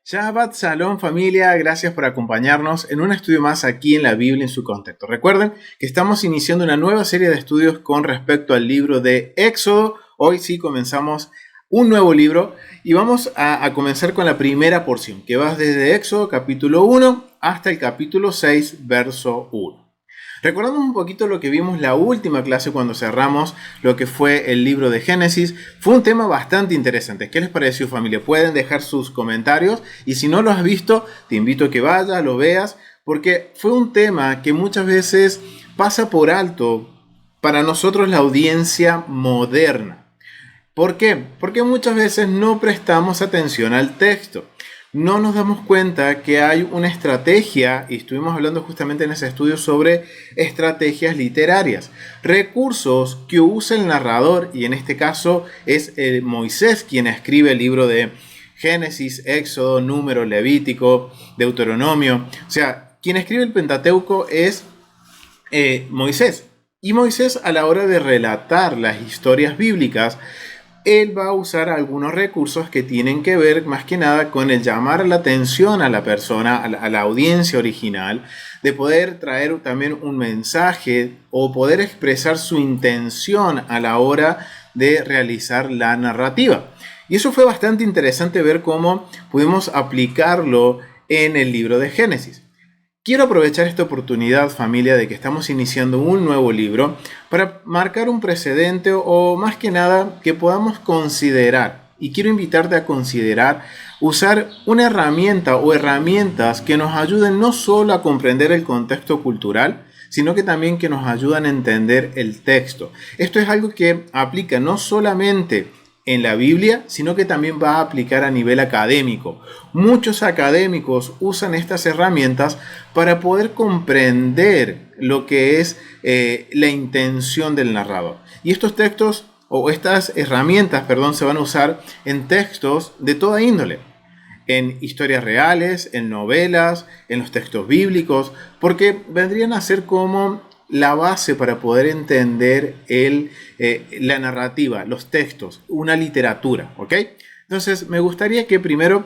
Shabbat Shalom familia, gracias por acompañarnos en un estudio más aquí en la Biblia en su contexto. Recuerden que estamos iniciando una nueva serie de estudios con respecto al libro de Éxodo. Hoy sí comenzamos un nuevo libro y vamos a comenzar con la primera porción, que va desde Éxodo capítulo 1 hasta el capítulo 6, verso 1. Recordamos un poquito lo que vimos la última clase cuando cerramos lo que fue el libro de Génesis. Fue un tema bastante interesante. ¿Qué les pareció, familia? Pueden dejar sus comentarios y si no lo has visto, te invito a que vayas, lo veas, porque fue un tema que muchas veces pasa por alto para nosotros la audiencia moderna. ¿Por qué? Porque muchas veces no prestamos atención al texto. No nos damos cuenta que hay una estrategia, y estuvimos hablando justamente en ese estudio sobre estrategias literarias, recursos que usa el narrador, y en este caso es Moisés quien escribe el libro de Génesis, Éxodo, Número, Levítico, Deuteronomio. O sea, quien escribe el Pentateuco es Moisés. Y Moisés, a la hora de relatar las historias bíblicas, él va a usar algunos recursos que tienen que ver más que nada con el llamar la atención a la persona, a la audiencia original, de poder traer también un mensaje o poder expresar su intención a la hora de realizar la narrativa. Y eso fue bastante interesante ver cómo pudimos aplicarlo en el libro de Génesis. Quiero aprovechar esta oportunidad, familia, de que estamos iniciando un nuevo libro para marcar un precedente o más que nada que podamos considerar. Y quiero invitarte a considerar usar una herramienta o herramientas que nos ayuden no solo a comprender el contexto cultural, sino que también que nos ayudan a entender el texto. Esto es algo que aplica no solamente en la Biblia, sino que también va a aplicar a nivel académico. Muchos académicos usan estas herramientas para poder comprender lo que es la intención del narrador. Y estos textos o estas herramientas, se van a usar en textos de toda índole. En historias reales, en novelas, en los textos bíblicos, porque vendrían a ser como la base para poder entender la narrativa, los textos, una literatura, ¿ok? Entonces, me gustaría que primero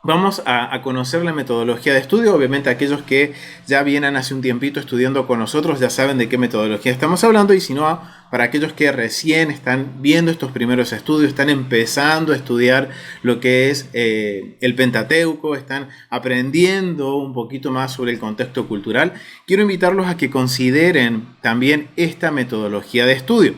vamos a conocer la metodología de estudio. Obviamente aquellos que ya vienen hace un tiempito estudiando con nosotros ya saben de qué metodología estamos hablando, y si no, para aquellos que recién están viendo estos primeros estudios, están empezando a estudiar lo que es el Pentateuco, están aprendiendo un poquito más sobre el contexto cultural, quiero invitarlos a que consideren también esta metodología de estudio.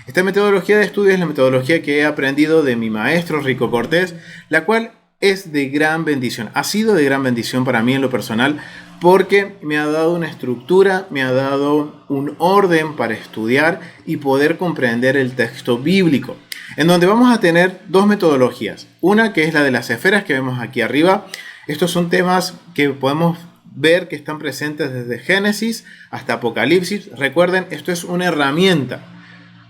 Esta metodología de estudio es la metodología que he aprendido de mi maestro Rico Cortés, la cual es de gran bendición, ha sido de gran bendición para mí en lo personal, porque me ha dado una estructura, me ha dado un orden para estudiar y poder comprender el texto bíblico, en donde vamos a tener dos metodologías. Una que es la de las esferas que vemos aquí arriba. Estos son temas que podemos ver que están presentes desde Génesis hasta Apocalipsis. Recuerden, esto es una herramienta.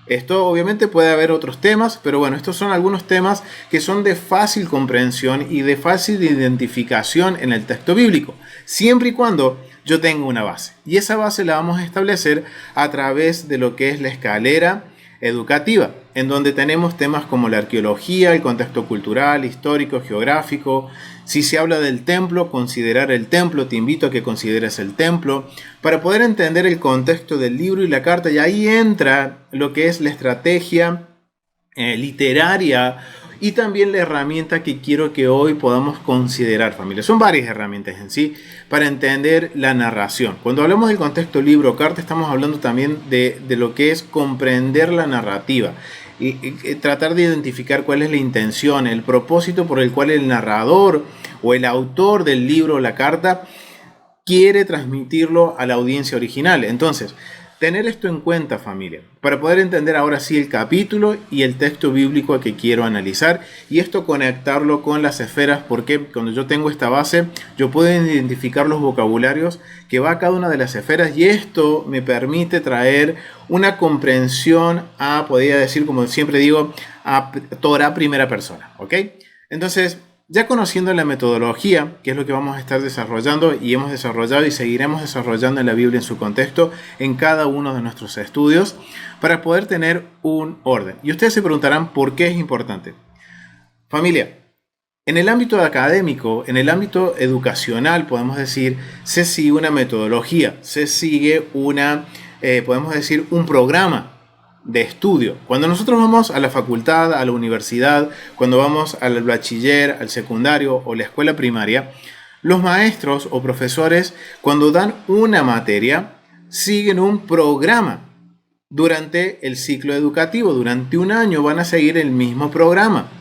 Esto obviamente puede haber otros temas, pero bueno, estos son algunos temas que son de fácil comprensión y de fácil identificación en el texto bíblico, siempre y cuando yo tenga una base. Y esa base la vamos a establecer a través de lo que es la escalera educativa, en donde tenemos temas como la arqueología, el contexto cultural, histórico, geográfico. Si se habla del templo, considerar el templo, te invito a que consideres el templo, para poder entender el contexto del libro y la carta, y ahí entra lo que es la estrategia literaria y también la herramienta que quiero que hoy podamos considerar, familia. Son varias herramientas en sí para entender la narración. Cuando hablamos del contexto libro o carta, estamos hablando también de lo que es comprender la narrativa y tratar de identificar cuál es la intención, el propósito por el cual el narrador o el autor del libro o la carta quiere transmitirlo a la audiencia original. Entonces, tener esto en cuenta, familia, para poder entender ahora sí el capítulo y el texto bíblico que quiero analizar, y esto conectarlo con las esferas, porque cuando yo tengo esta base, yo puedo identificar los vocabularios que va a cada una de las esferas, y esto me permite traer una comprensión podría decir, como siempre digo, a Torah primera persona, ¿ok? Entonces, ya conociendo la metodología, que es lo que vamos a estar desarrollando y hemos desarrollado y seguiremos desarrollando en la Biblia en su contexto en cada uno de nuestros estudios, para poder tener un orden. Y ustedes se preguntarán por qué es importante. Familia, En el ámbito académico, en el ámbito educacional, podemos decir, se sigue una metodología, se sigue podemos decir, un programa de estudio. Cuando nosotros vamos a la facultad, a la universidad, cuando vamos al bachiller, al secundario o la escuela primaria, los maestros o profesores, cuando dan una materia, siguen un programa. Durante el ciclo educativo, durante un año van a seguir el mismo programa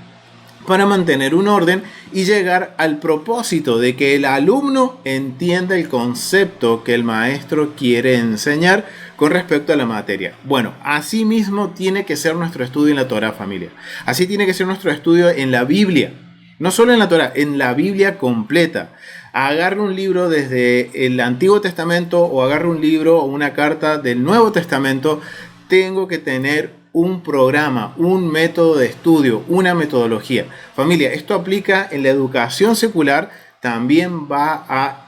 para mantener un orden y llegar al propósito de que el alumno entienda el concepto que el maestro quiere enseñar con respecto a la materia. Bueno, así mismo tiene que ser nuestro estudio en la Torá, familia. Así tiene que ser nuestro estudio en la Biblia. No solo en la Torá, en la Biblia completa. Agarre un libro desde el Antiguo Testamento o agarre un libro o una carta del Nuevo Testamento. Tengo que tener un programa, un método de estudio, una metodología. Familia, esto aplica en la educación secular, también va a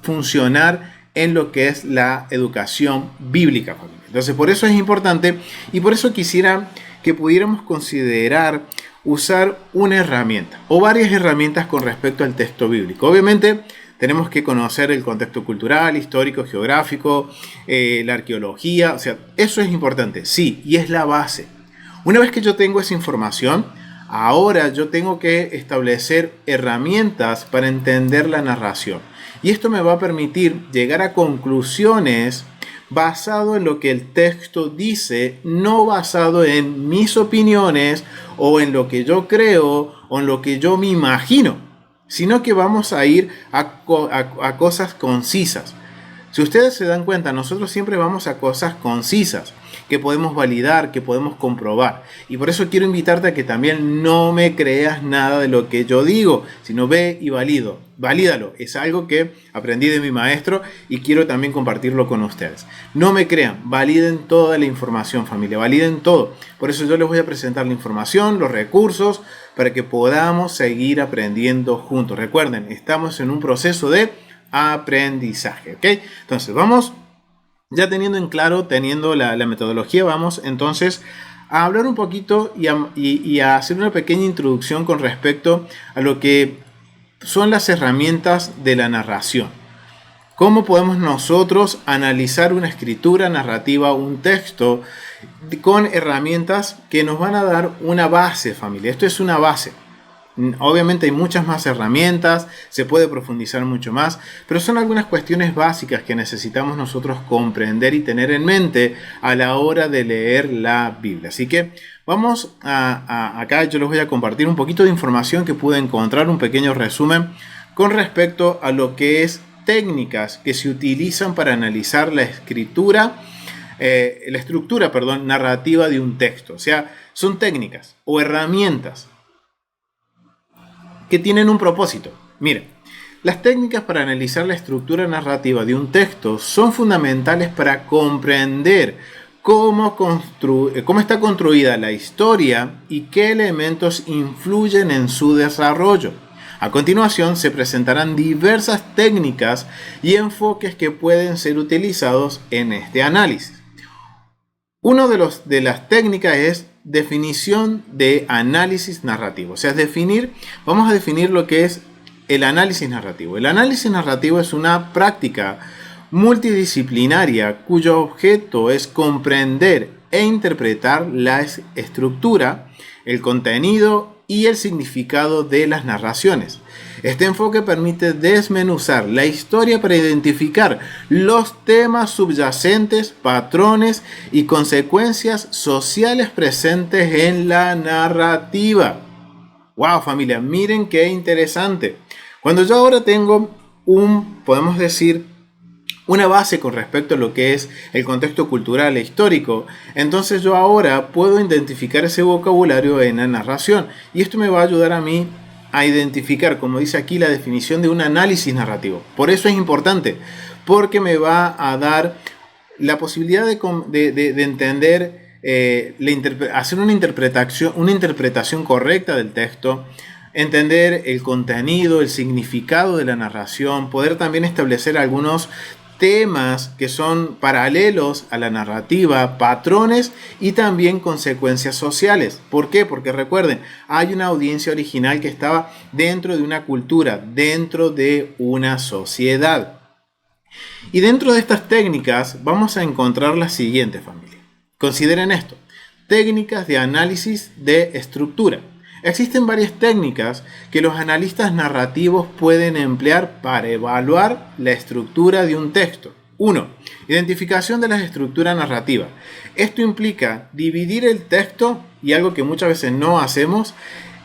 funcionar en lo que es la educación bíblica, familia. Entonces, por eso es importante y por eso quisiera que pudiéramos considerar usar una herramienta o varias herramientas con respecto al texto bíblico. Obviamente, tenemos que conocer el contexto cultural, histórico, geográfico, la arqueología, o sea, eso es importante, sí, y es la base. Una vez que yo tengo esa información, ahora yo tengo que establecer herramientas para entender la narración. Y esto me va a permitir llegar a conclusiones basado en lo que el texto dice, no basado en mis opiniones o en lo que yo creo o en lo que yo me imagino, sino que vamos a ir a cosas concisas. Si ustedes se dan cuenta, nosotros siempre vamos a cosas concisas, que podemos validar, que podemos comprobar. Y por eso quiero invitarte a que también no me creas nada de lo que yo digo, sino ve y valídalo. Es algo que aprendí de mi maestro y quiero también compartirlo con ustedes. No me crean, validen toda la información, familia, validen todo. Por eso yo les voy a presentar la información, los recursos, para que podamos seguir aprendiendo juntos. Recuerden, estamos en un proceso de aprendizaje, ¿ok? Entonces, vamos, ya teniendo en claro, teniendo la metodología, vamos entonces a hablar un poquito y a hacer una pequeña introducción con respecto a lo que son las herramientas de la narración. ¿Cómo podemos nosotros analizar una escritura narrativa, un texto, con herramientas que nos van a dar una base, familia? Esto es una base. Obviamente hay muchas más herramientas, se puede profundizar mucho más, pero son algunas cuestiones básicas que necesitamos nosotros comprender y tener en mente a la hora de leer la Biblia. Así que vamos acá, yo les voy a compartir un poquito de información que pude encontrar, un pequeño resumen con respecto a lo que es técnicas que se utilizan para analizar la estructura narrativa de un texto. O sea, son técnicas o herramientas que tienen un propósito. Mira, las técnicas para analizar la estructura narrativa de un texto son fundamentales para comprender cómo está construida la historia y qué elementos influyen en su desarrollo. A continuación se presentarán diversas técnicas y enfoques que pueden ser utilizados en este análisis. Una de las técnicas es definición de análisis narrativo. O sea, vamos a definir lo que es el análisis narrativo. El análisis narrativo es una práctica multidisciplinaria cuyo objeto es comprender e interpretar la estructura, el contenido y el significado de las narraciones. Este enfoque permite desmenuzar la historia para identificar los temas subyacentes, patrones y consecuencias sociales presentes en la narrativa. ¡Wow, familia! Miren qué interesante. Cuando yo ahora tengo podemos decir, una base con respecto a lo que es el contexto cultural e histórico, entonces yo ahora puedo identificar ese vocabulario en la narración. Y esto me va a ayudar a mí a identificar, como dice aquí, la definición de un análisis narrativo. Por eso es importante, porque me va a dar la posibilidad de entender, hacer una interpretación correcta del texto, entender el contenido, el significado de la narración, poder también establecer algunos temas que son paralelos a la narrativa, patrones y también consecuencias sociales. ¿Por qué? Porque recuerden, hay una audiencia original que estaba dentro de una cultura, dentro de una sociedad. Y dentro de estas técnicas vamos a encontrar la siguiente, familia. Consideren esto: técnicas de análisis de estructura. Existen varias técnicas que los analistas narrativos pueden emplear para evaluar la estructura de un texto. 1. Identificación de la estructura narrativa. Esto implica dividir el texto, y algo que muchas veces no hacemos,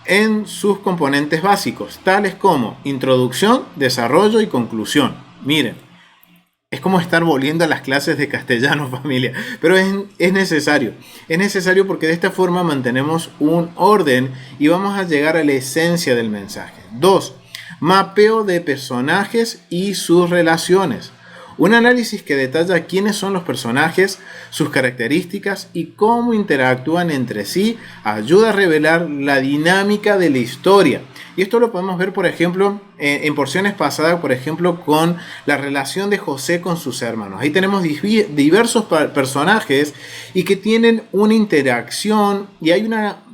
en sus componentes básicos, tales como introducción, desarrollo y conclusión. Miren, es como estar volviendo a las clases de castellano, familia, pero es necesario. Es necesario porque de esta forma mantenemos un orden y vamos a llegar a la esencia del mensaje. 2. Mapeo de personajes y sus relaciones. Un análisis que detalla quiénes son los personajes, sus características y cómo interactúan entre sí ayuda a revelar la dinámica de la historia. Y esto lo podemos ver, por ejemplo, en porciones pasadas, por ejemplo, con la relación de José con sus hermanos. Ahí tenemos diversos personajes y que tienen una interacción, y hay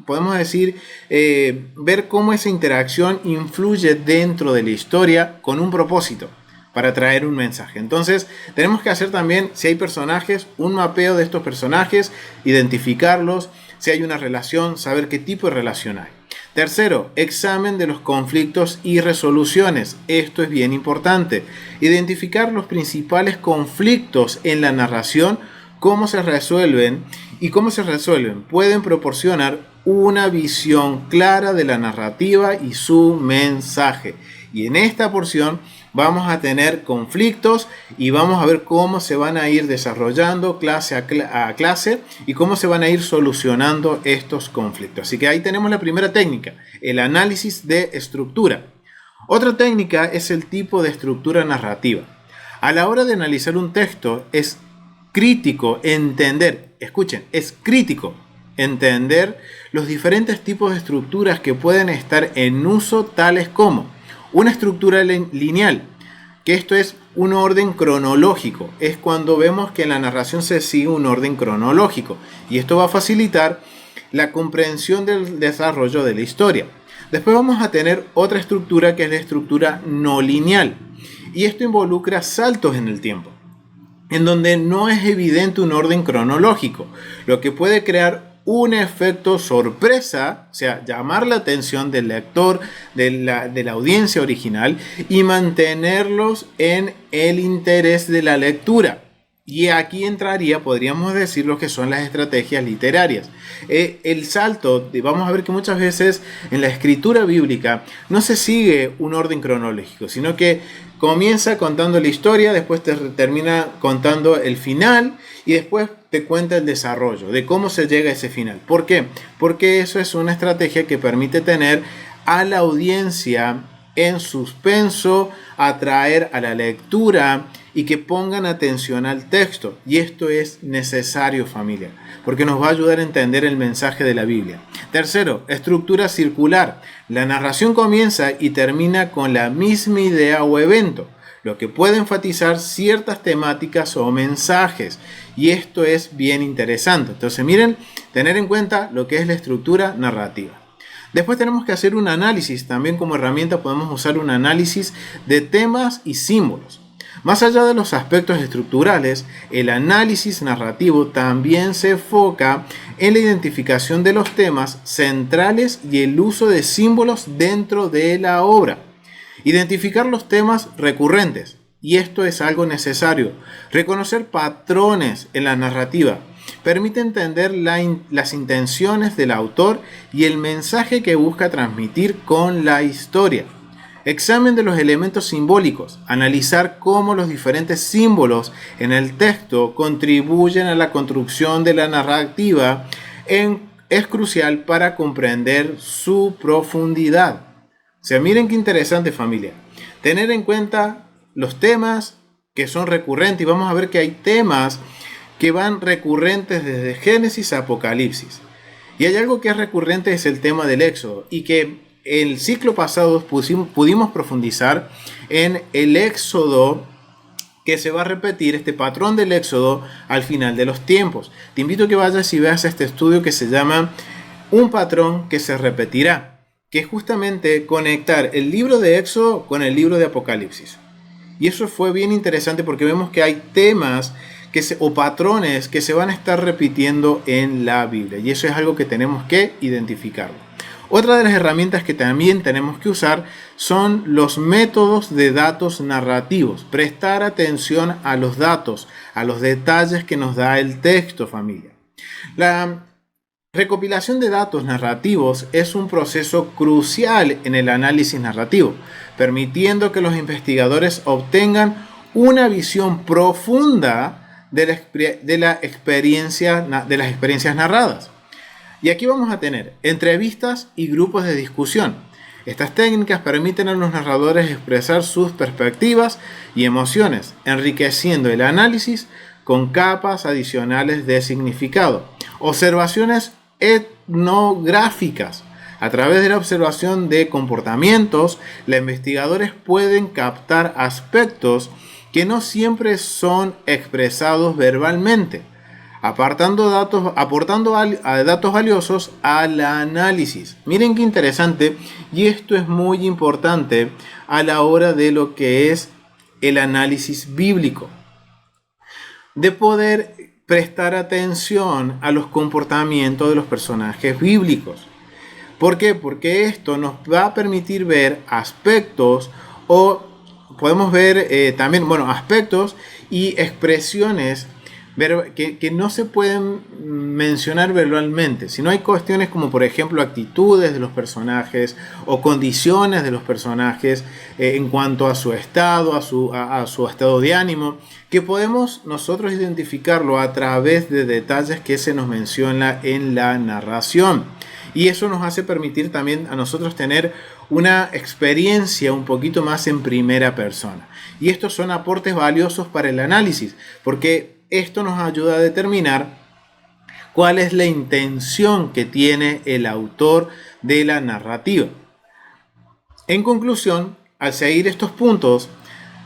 podemos decir, ver cómo esa interacción influye dentro de la historia con un propósito, para traer un mensaje. Entonces tenemos que hacer también, si hay personajes, un mapeo de estos personajes, identificarlos, si hay una relación, saber qué tipo de relación hay. Tercero, examen de los conflictos y resoluciones. Esto es bien importante. Identificar los principales conflictos en la narración, cómo se resuelven y cómo se resuelven. Pueden proporcionar una visión clara de la narrativa y su mensaje. Y en esta porción vamos a tener conflictos y vamos a ver cómo se van a ir desarrollando clase a clase y cómo se van a ir solucionando estos conflictos. Así que ahí tenemos la primera técnica, el análisis de estructura. Otra técnica es el tipo de estructura narrativa. A la hora de analizar un texto es crítico entender, escuchen, es crítico entender los diferentes tipos de estructuras que pueden estar en uso, tales como una estructura lineal, que esto es un orden cronológico. Es cuando vemos que en la narración se sigue un orden cronológico, y esto va a facilitar la comprensión del desarrollo de la historia. Después vamos a tener otra estructura, que es la estructura no lineal, y esto involucra saltos en el tiempo, en donde no es evidente un orden cronológico, lo que puede crear un efecto sorpresa, o sea, llamar la atención del lector, de la audiencia original, y mantenerlos en el interés de la lectura. Y aquí entraría, podríamos decir, lo que son las estrategias literarias. El salto, vamos a ver que muchas veces en la escritura bíblica no se sigue un orden cronológico, sino que comienza contando la historia, después te termina contando el final y después te cuenta el desarrollo de cómo se llega a ese final. ¿Por qué? Porque eso es una estrategia que permite tener a la audiencia en suspenso, atraer a la lectura y que pongan atención al texto. Y esto es necesario, familia, porque nos va a ayudar a entender el mensaje de la Biblia. Tercero, estructura circular. La narración comienza y termina con la misma idea o evento, lo que puede enfatizar ciertas temáticas o mensajes. Y esto es bien interesante. Entonces, miren, tener en cuenta lo que es la estructura narrativa. Después tenemos que hacer un análisis. También como herramienta podemos usar un análisis de temas y símbolos. Más allá de los aspectos estructurales, el análisis narrativo también se enfoca en la identificación de los temas centrales y el uso de símbolos dentro de la obra. Identificar los temas recurrentes, y esto es algo necesario. Reconocer patrones en la narrativa permite entender las intenciones del autor y el mensaje que busca transmitir con la historia. Examen de los elementos simbólicos. Analizar cómo los diferentes símbolos en el texto contribuyen a la construcción de la narrativa es crucial para comprender su profundidad. O sea, miren qué interesante, familia. Tener en cuenta los temas que son recurrentes, y vamos a ver que hay temas que van recurrentes desde Génesis a Apocalipsis. Y hay algo que es recurrente, es el tema del Éxodo, y que el ciclo pasado pudimos profundizar en el Éxodo que se va a repetir este patrón del Éxodo al final de los tiempos. Te invito a que vayas y veas este estudio que se llama Un patrón que se repetirá, que es justamente conectar el libro de Éxodo con el libro de Apocalipsis. Y eso fue bien interesante porque vemos que hay temas o patrones que se van a estar repitiendo en la Biblia. Y eso es algo que tenemos que identificar. Otra de las herramientas que también tenemos que usar son los métodos de datos narrativos. Prestar atención a los datos, a los detalles que nos da el texto, familia. La recopilación de datos narrativos es un proceso crucial en el análisis narrativo, permitiendo que los investigadores obtengan una visión profunda de las experiencias narradas. Y aquí vamos a tener entrevistas y grupos de discusión. Estas técnicas permiten a los narradores expresar sus perspectivas y emociones, enriqueciendo el análisis con capas adicionales de significado. Observaciones etnográficas. A través de la observación de comportamientos, los investigadores pueden captar aspectos que no siempre son expresados verbalmente, aportando datos valiosos al análisis. Miren qué interesante, y esto es muy importante a la hora de lo que es el análisis bíblico, de poder prestar atención a los comportamientos de los personajes bíblicos. ¿Por qué? Porque esto nos va a permitir ver aspectos podemos ver también, aspectos y expresiones que no se pueden mencionar verbalmente, sino hay cuestiones como por ejemplo actitudes de los personajes o condiciones de los personajes en cuanto a su estado, a su estado de ánimo, que podemos nosotros identificarlo a través de detalles que se nos menciona en la narración. Y eso nos hace permitir también a nosotros tener una experiencia un poquito más en primera persona. Y estos son aportes valiosos para el análisis, porque esto nos ayuda a determinar cuál es la intención que tiene el autor de la narrativa. En conclusión, al seguir estos puntos,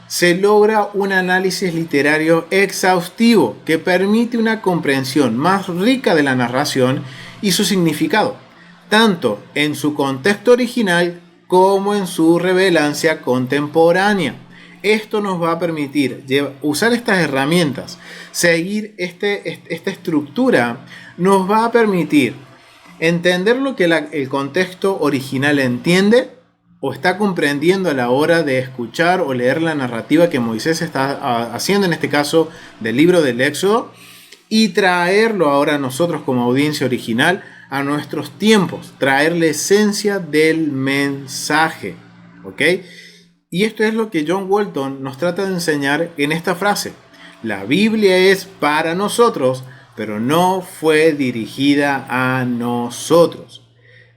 se logra un análisis literario exhaustivo que permite una comprensión más rica de la narración y su significado, tanto en su contexto original como en su relevancia contemporánea. Esto nos va a permitir usar estas herramientas, seguir esta estructura, nos va a permitir entender lo que el contexto original entiende o está comprendiendo a la hora de escuchar o leer la narrativa que Moisés está haciendo, en este caso del libro del Éxodo, y traerlo ahora nosotros como audiencia original a nuestros tiempos, traer la esencia del mensaje, ¿ok? Y esto es lo que John Walton nos trata de enseñar en esta frase. La Biblia es para nosotros, pero no fue dirigida a nosotros,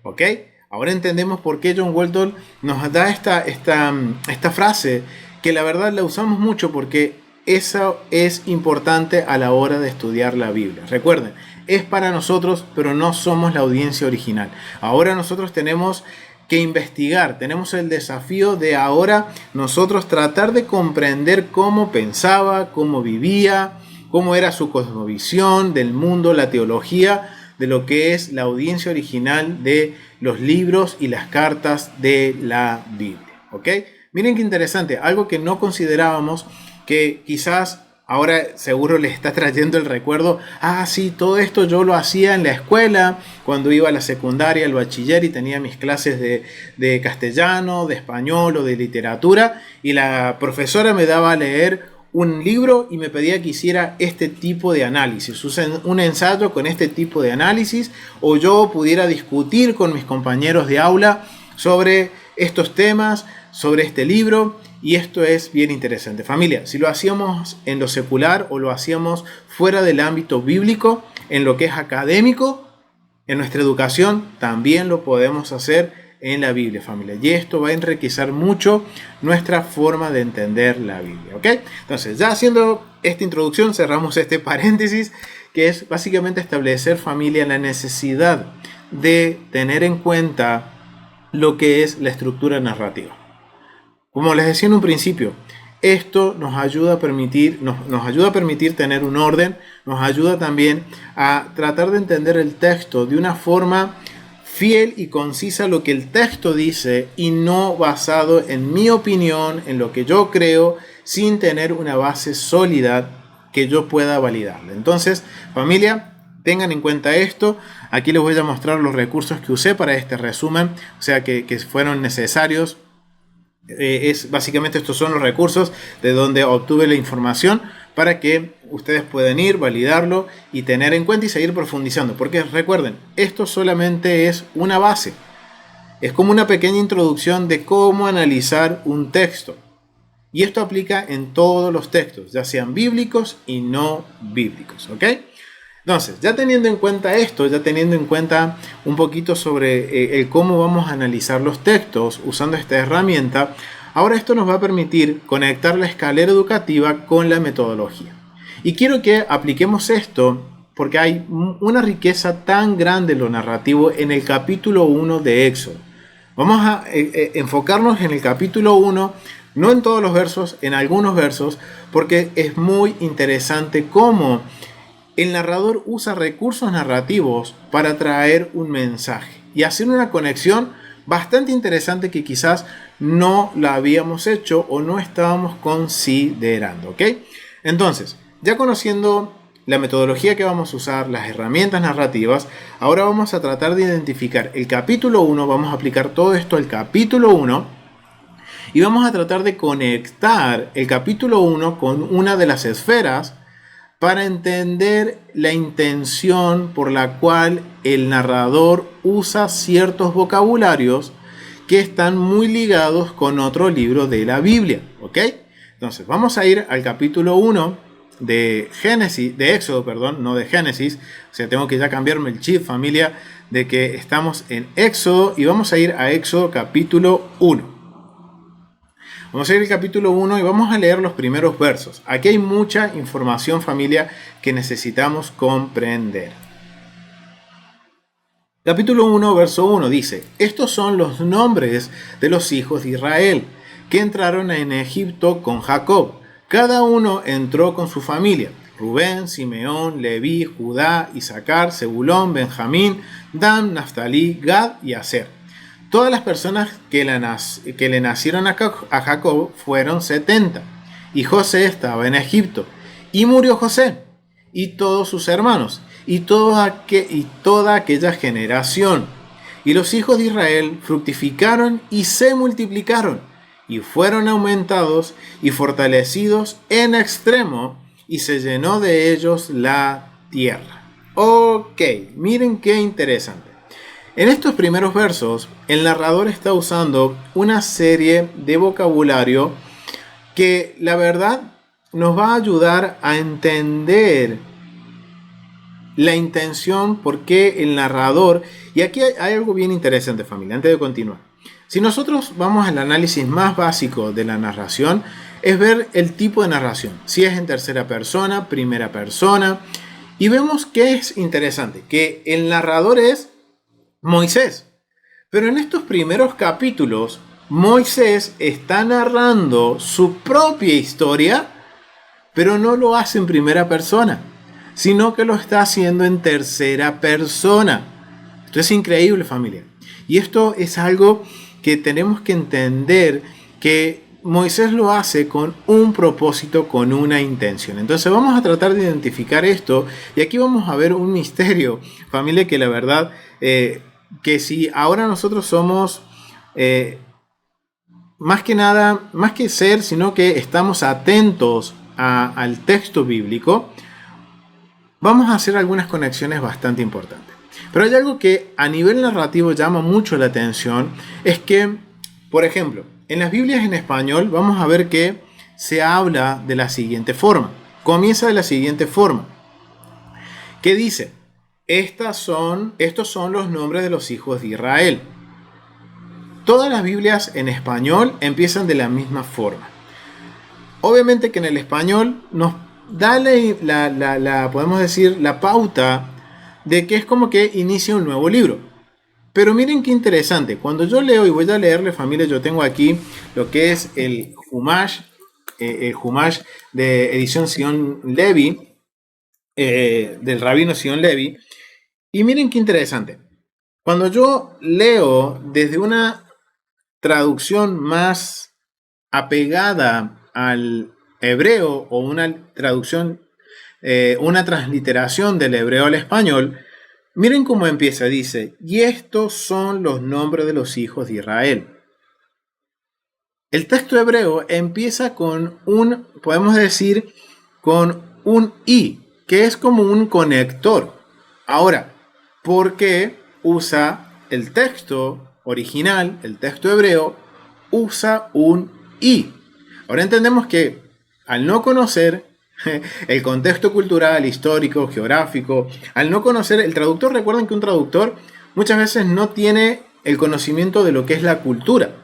¿ok? Ahora entendemos por qué John Walton nos da esta frase, que la verdad la usamos mucho porque eso es importante a la hora de estudiar la Biblia. Recuerden, es para nosotros, pero no somos la audiencia original. Ahora nosotros tenemos que investigar, tenemos el desafío de ahora nosotros tratar de comprender cómo pensaba, cómo vivía, cómo era su cosmovisión del mundo, la teología, de lo que es la audiencia original de los libros y las cartas de la Biblia. ¿Ok? Miren qué interesante, algo que no considerábamos, que quizás ahora seguro les está trayendo el recuerdo. Sí, todo esto yo lo hacía en la escuela, cuando iba a la secundaria, al bachiller y tenía mis clases de castellano, de español o de literatura, y la profesora me daba a leer un libro y me pedía que hiciera este tipo de análisis, un ensayo con este tipo de análisis, o yo pudiera discutir con mis compañeros de aula sobre estos temas, sobre este libro. Y esto es bien interesante. Familia, si lo hacíamos en lo secular o lo hacíamos fuera del ámbito bíblico, en lo que es académico, en nuestra educación, también lo podemos hacer en la Biblia, familia. Y esto va a enriquecer mucho nuestra forma de entender la Biblia, ¿ok? Entonces, ya haciendo esta introducción, cerramos este paréntesis, que es básicamente establecer, familia, la necesidad de tener en cuenta lo que es la estructura narrativa. Como les decía en un principio, esto nos ayuda a permitir tener un orden, nos ayuda también a tratar de entender el texto de una forma fiel y concisa a lo que el texto dice y no basado en mi opinión, en lo que yo creo, sin tener una base sólida que yo pueda validarla. Entonces, familia, tengan en cuenta esto. Aquí les voy a mostrar los recursos que usé para este resumen, o sea que fueron necesarios. Básicamente estos son los recursos de donde obtuve la información para que ustedes puedan ir, validarlo y tener en cuenta y seguir profundizando. Porque recuerden, esto solamente es una base. Es como una pequeña introducción de cómo analizar un texto. Y esto aplica en todos los textos, ya sean bíblicos y no bíblicos. ¿Ok? Entonces, ya teniendo en cuenta esto, ya teniendo en cuenta un poquito sobre el cómo vamos a analizar los textos usando esta herramienta, ahora esto nos va a permitir conectar la escalera educativa con la metodología. Y quiero que apliquemos esto porque hay una riqueza tan grande en lo narrativo en el capítulo 1 de Éxodo. Vamos a enfocarnos en el capítulo 1, no en todos los versos, en algunos versos, porque es muy interesante cómo el narrador usa recursos narrativos para traer un mensaje y hacer una conexión bastante interesante que quizás no la habíamos hecho o no estábamos considerando. ¿Ok? Entonces, ya conociendo la metodología que vamos a usar, las herramientas narrativas, ahora vamos a tratar de identificar el capítulo 1, vamos a aplicar todo esto al capítulo 1 y vamos a tratar de conectar el capítulo 1 con una de las esferas para entender la intención por la cual el narrador usa ciertos vocabularios que están muy ligados con otro libro de la Biblia. ¿Ok? Entonces vamos a ir al capítulo 1 de Éxodo, no de Génesis. O sea, tengo que ya cambiarme el chip, familia, de que estamos en Éxodo y vamos a ir a Éxodo capítulo 1. Vamos a ir al capítulo 1 y vamos a leer los primeros versos. Aquí hay mucha información, familia, que necesitamos comprender. Capítulo 1, verso 1 dice: estos son los nombres de los hijos de Israel que entraron en Egipto con Jacob. Cada uno entró con su familia: Rubén, Simeón, Leví, Judá, Isaacar, Zebulón, Benjamín, Dan, Naftalí, Gad y Aser. Todas las personas que le nacieron a Jacob fueron 70, y José estaba en Egipto. Y murió José, y todos sus hermanos, y toda aquella generación. Y los hijos de Israel fructificaron y se multiplicaron, y fueron aumentados y fortalecidos en extremo, y se llenó de ellos la tierra. Ok, miren qué interesante. En estos primeros versos, el narrador está usando una serie de vocabulario que la verdad nos va a ayudar a entender la intención, por qué el narrador... Y aquí hay algo bien interesante, familia, antes de continuar. Si nosotros vamos al análisis más básico de la narración, es ver el tipo de narración. Si es en tercera persona, primera persona. Y vemos que es interesante, que el narrador es Moisés. Pero en estos primeros capítulos, Moisés está narrando su propia historia, pero no lo hace en primera persona, sino que lo está haciendo en tercera persona. Esto es increíble, familia. Y esto es algo que tenemos que entender, que Moisés lo hace con un propósito, con una intención. Entonces vamos a tratar de identificar esto. Y aquí vamos a ver un misterio, familia, que la verdad... que si ahora nosotros somos más que nada, más que ser, sino que estamos atentos al texto bíblico, vamos a hacer algunas conexiones bastante importantes. Pero hay algo que a nivel narrativo llama mucho la atención, es que, por ejemplo, en las Biblias en español vamos a ver que se habla de la siguiente forma. Comienza de la siguiente forma. ¿Qué dice? Estos son los nombres de los hijos de Israel. Todas las Biblias en español empiezan de la misma forma. Obviamente que en el español nos da podemos decir, la pauta de que es como que inicia un nuevo libro. Pero miren qué interesante. Cuando yo leo, y voy a leerle, familia, yo tengo aquí lo que es el Humash el Humash de edición Sion Levi, del rabino Sion Levi. Y miren qué interesante. Cuando yo leo desde una traducción más apegada al hebreo o una traducción, una transliteración del hebreo al español, miren cómo empieza. Dice, y estos son los nombres de los hijos de Israel. El texto hebreo empieza con podemos decir, con un i, que es como un conector. Ahora, ¿por qué usa el texto original, el texto hebreo, usa un i? Ahora entendemos que al no conocer el contexto cultural, histórico, geográfico, al no conocer el traductor, recuerden que un traductor muchas veces no tiene el conocimiento de lo que es la cultura.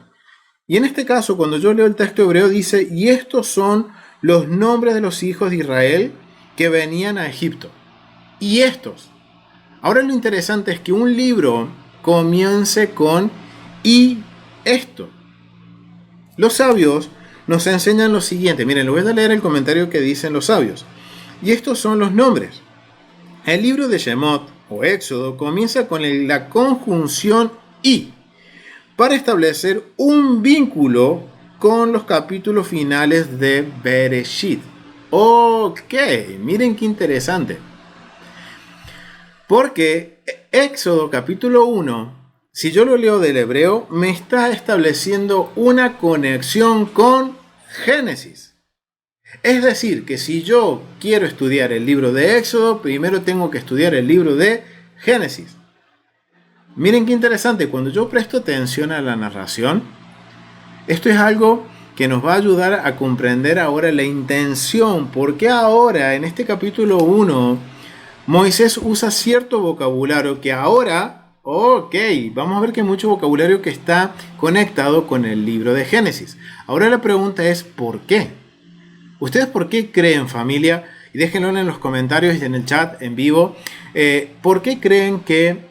Y en este caso, cuando yo leo el texto hebreo, dice, y estos son los nombres de los hijos de Israel que venían a Egipto. Y estos. Ahora lo interesante es que un libro comience con y esto. Los sabios nos enseñan lo siguiente. Miren, les voy a leer el comentario que dicen los sabios. Y estos son los nombres. El libro de Shemot o Éxodo comienza con la conjunción y, para establecer un vínculo con los capítulos finales de Bereshit. Ok, miren qué interesante. Porque Éxodo capítulo 1, si yo lo leo del hebreo, me está estableciendo una conexión con Génesis. Es decir, que si yo quiero estudiar el libro de Éxodo, primero tengo que estudiar el libro de Génesis. Miren qué interesante, cuando yo presto atención a la narración, esto es algo que nos va a ayudar a comprender ahora la intención. Porque ahora, en este capítulo 1, Moisés usa cierto vocabulario que ahora, ok, vamos a ver que hay mucho vocabulario que está conectado con el libro de Génesis. Ahora la pregunta es, ¿por qué? ¿Ustedes por qué creen, familia? Y déjenlo en los comentarios y en el chat en vivo. ¿Por qué creen que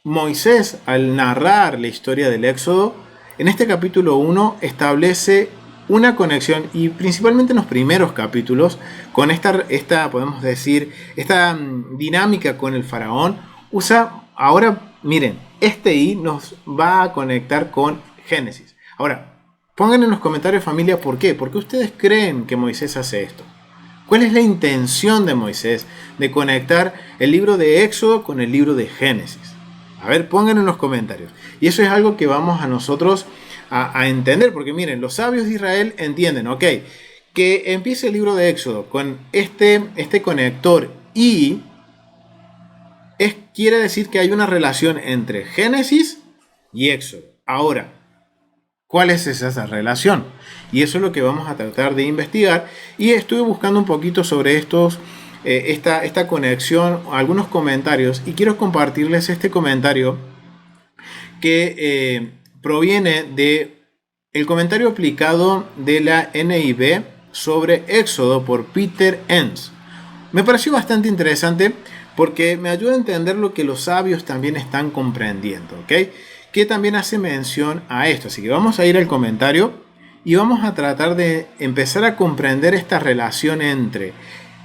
Moisés, al narrar la historia del Éxodo, en este capítulo 1 establece una conexión, y principalmente en los primeros capítulos, con esta podemos decir, esta dinámica con el faraón? Ahora, miren, este i nos va a conectar con Génesis. Ahora, pongan en los comentarios, familia, ¿por qué? ¿Por qué ustedes creen que Moisés hace esto? ¿Cuál es la intención de Moisés de conectar el libro de Éxodo con el libro de Génesis? A ver, pongan en los comentarios. Y eso es algo que vamos a nosotros a entender, porque miren, los sabios de Israel entienden, ok, que empiece el libro de Éxodo con este conector y quiere decir que hay una relación entre Génesis y Éxodo. Ahora, ¿cuál es esa relación? Y eso es lo que vamos a tratar de investigar. Y estuve buscando un poquito sobre esta conexión, algunos comentarios, y quiero compartirles este comentario que proviene del comentario aplicado de la NIV sobre Éxodo por Peter Enns. Me pareció bastante interesante porque me ayuda a entender lo que los sabios también están comprendiendo, ¿ok? Que también hace mención a esto. Así que vamos a ir al comentario y vamos a tratar de empezar a comprender esta relación entre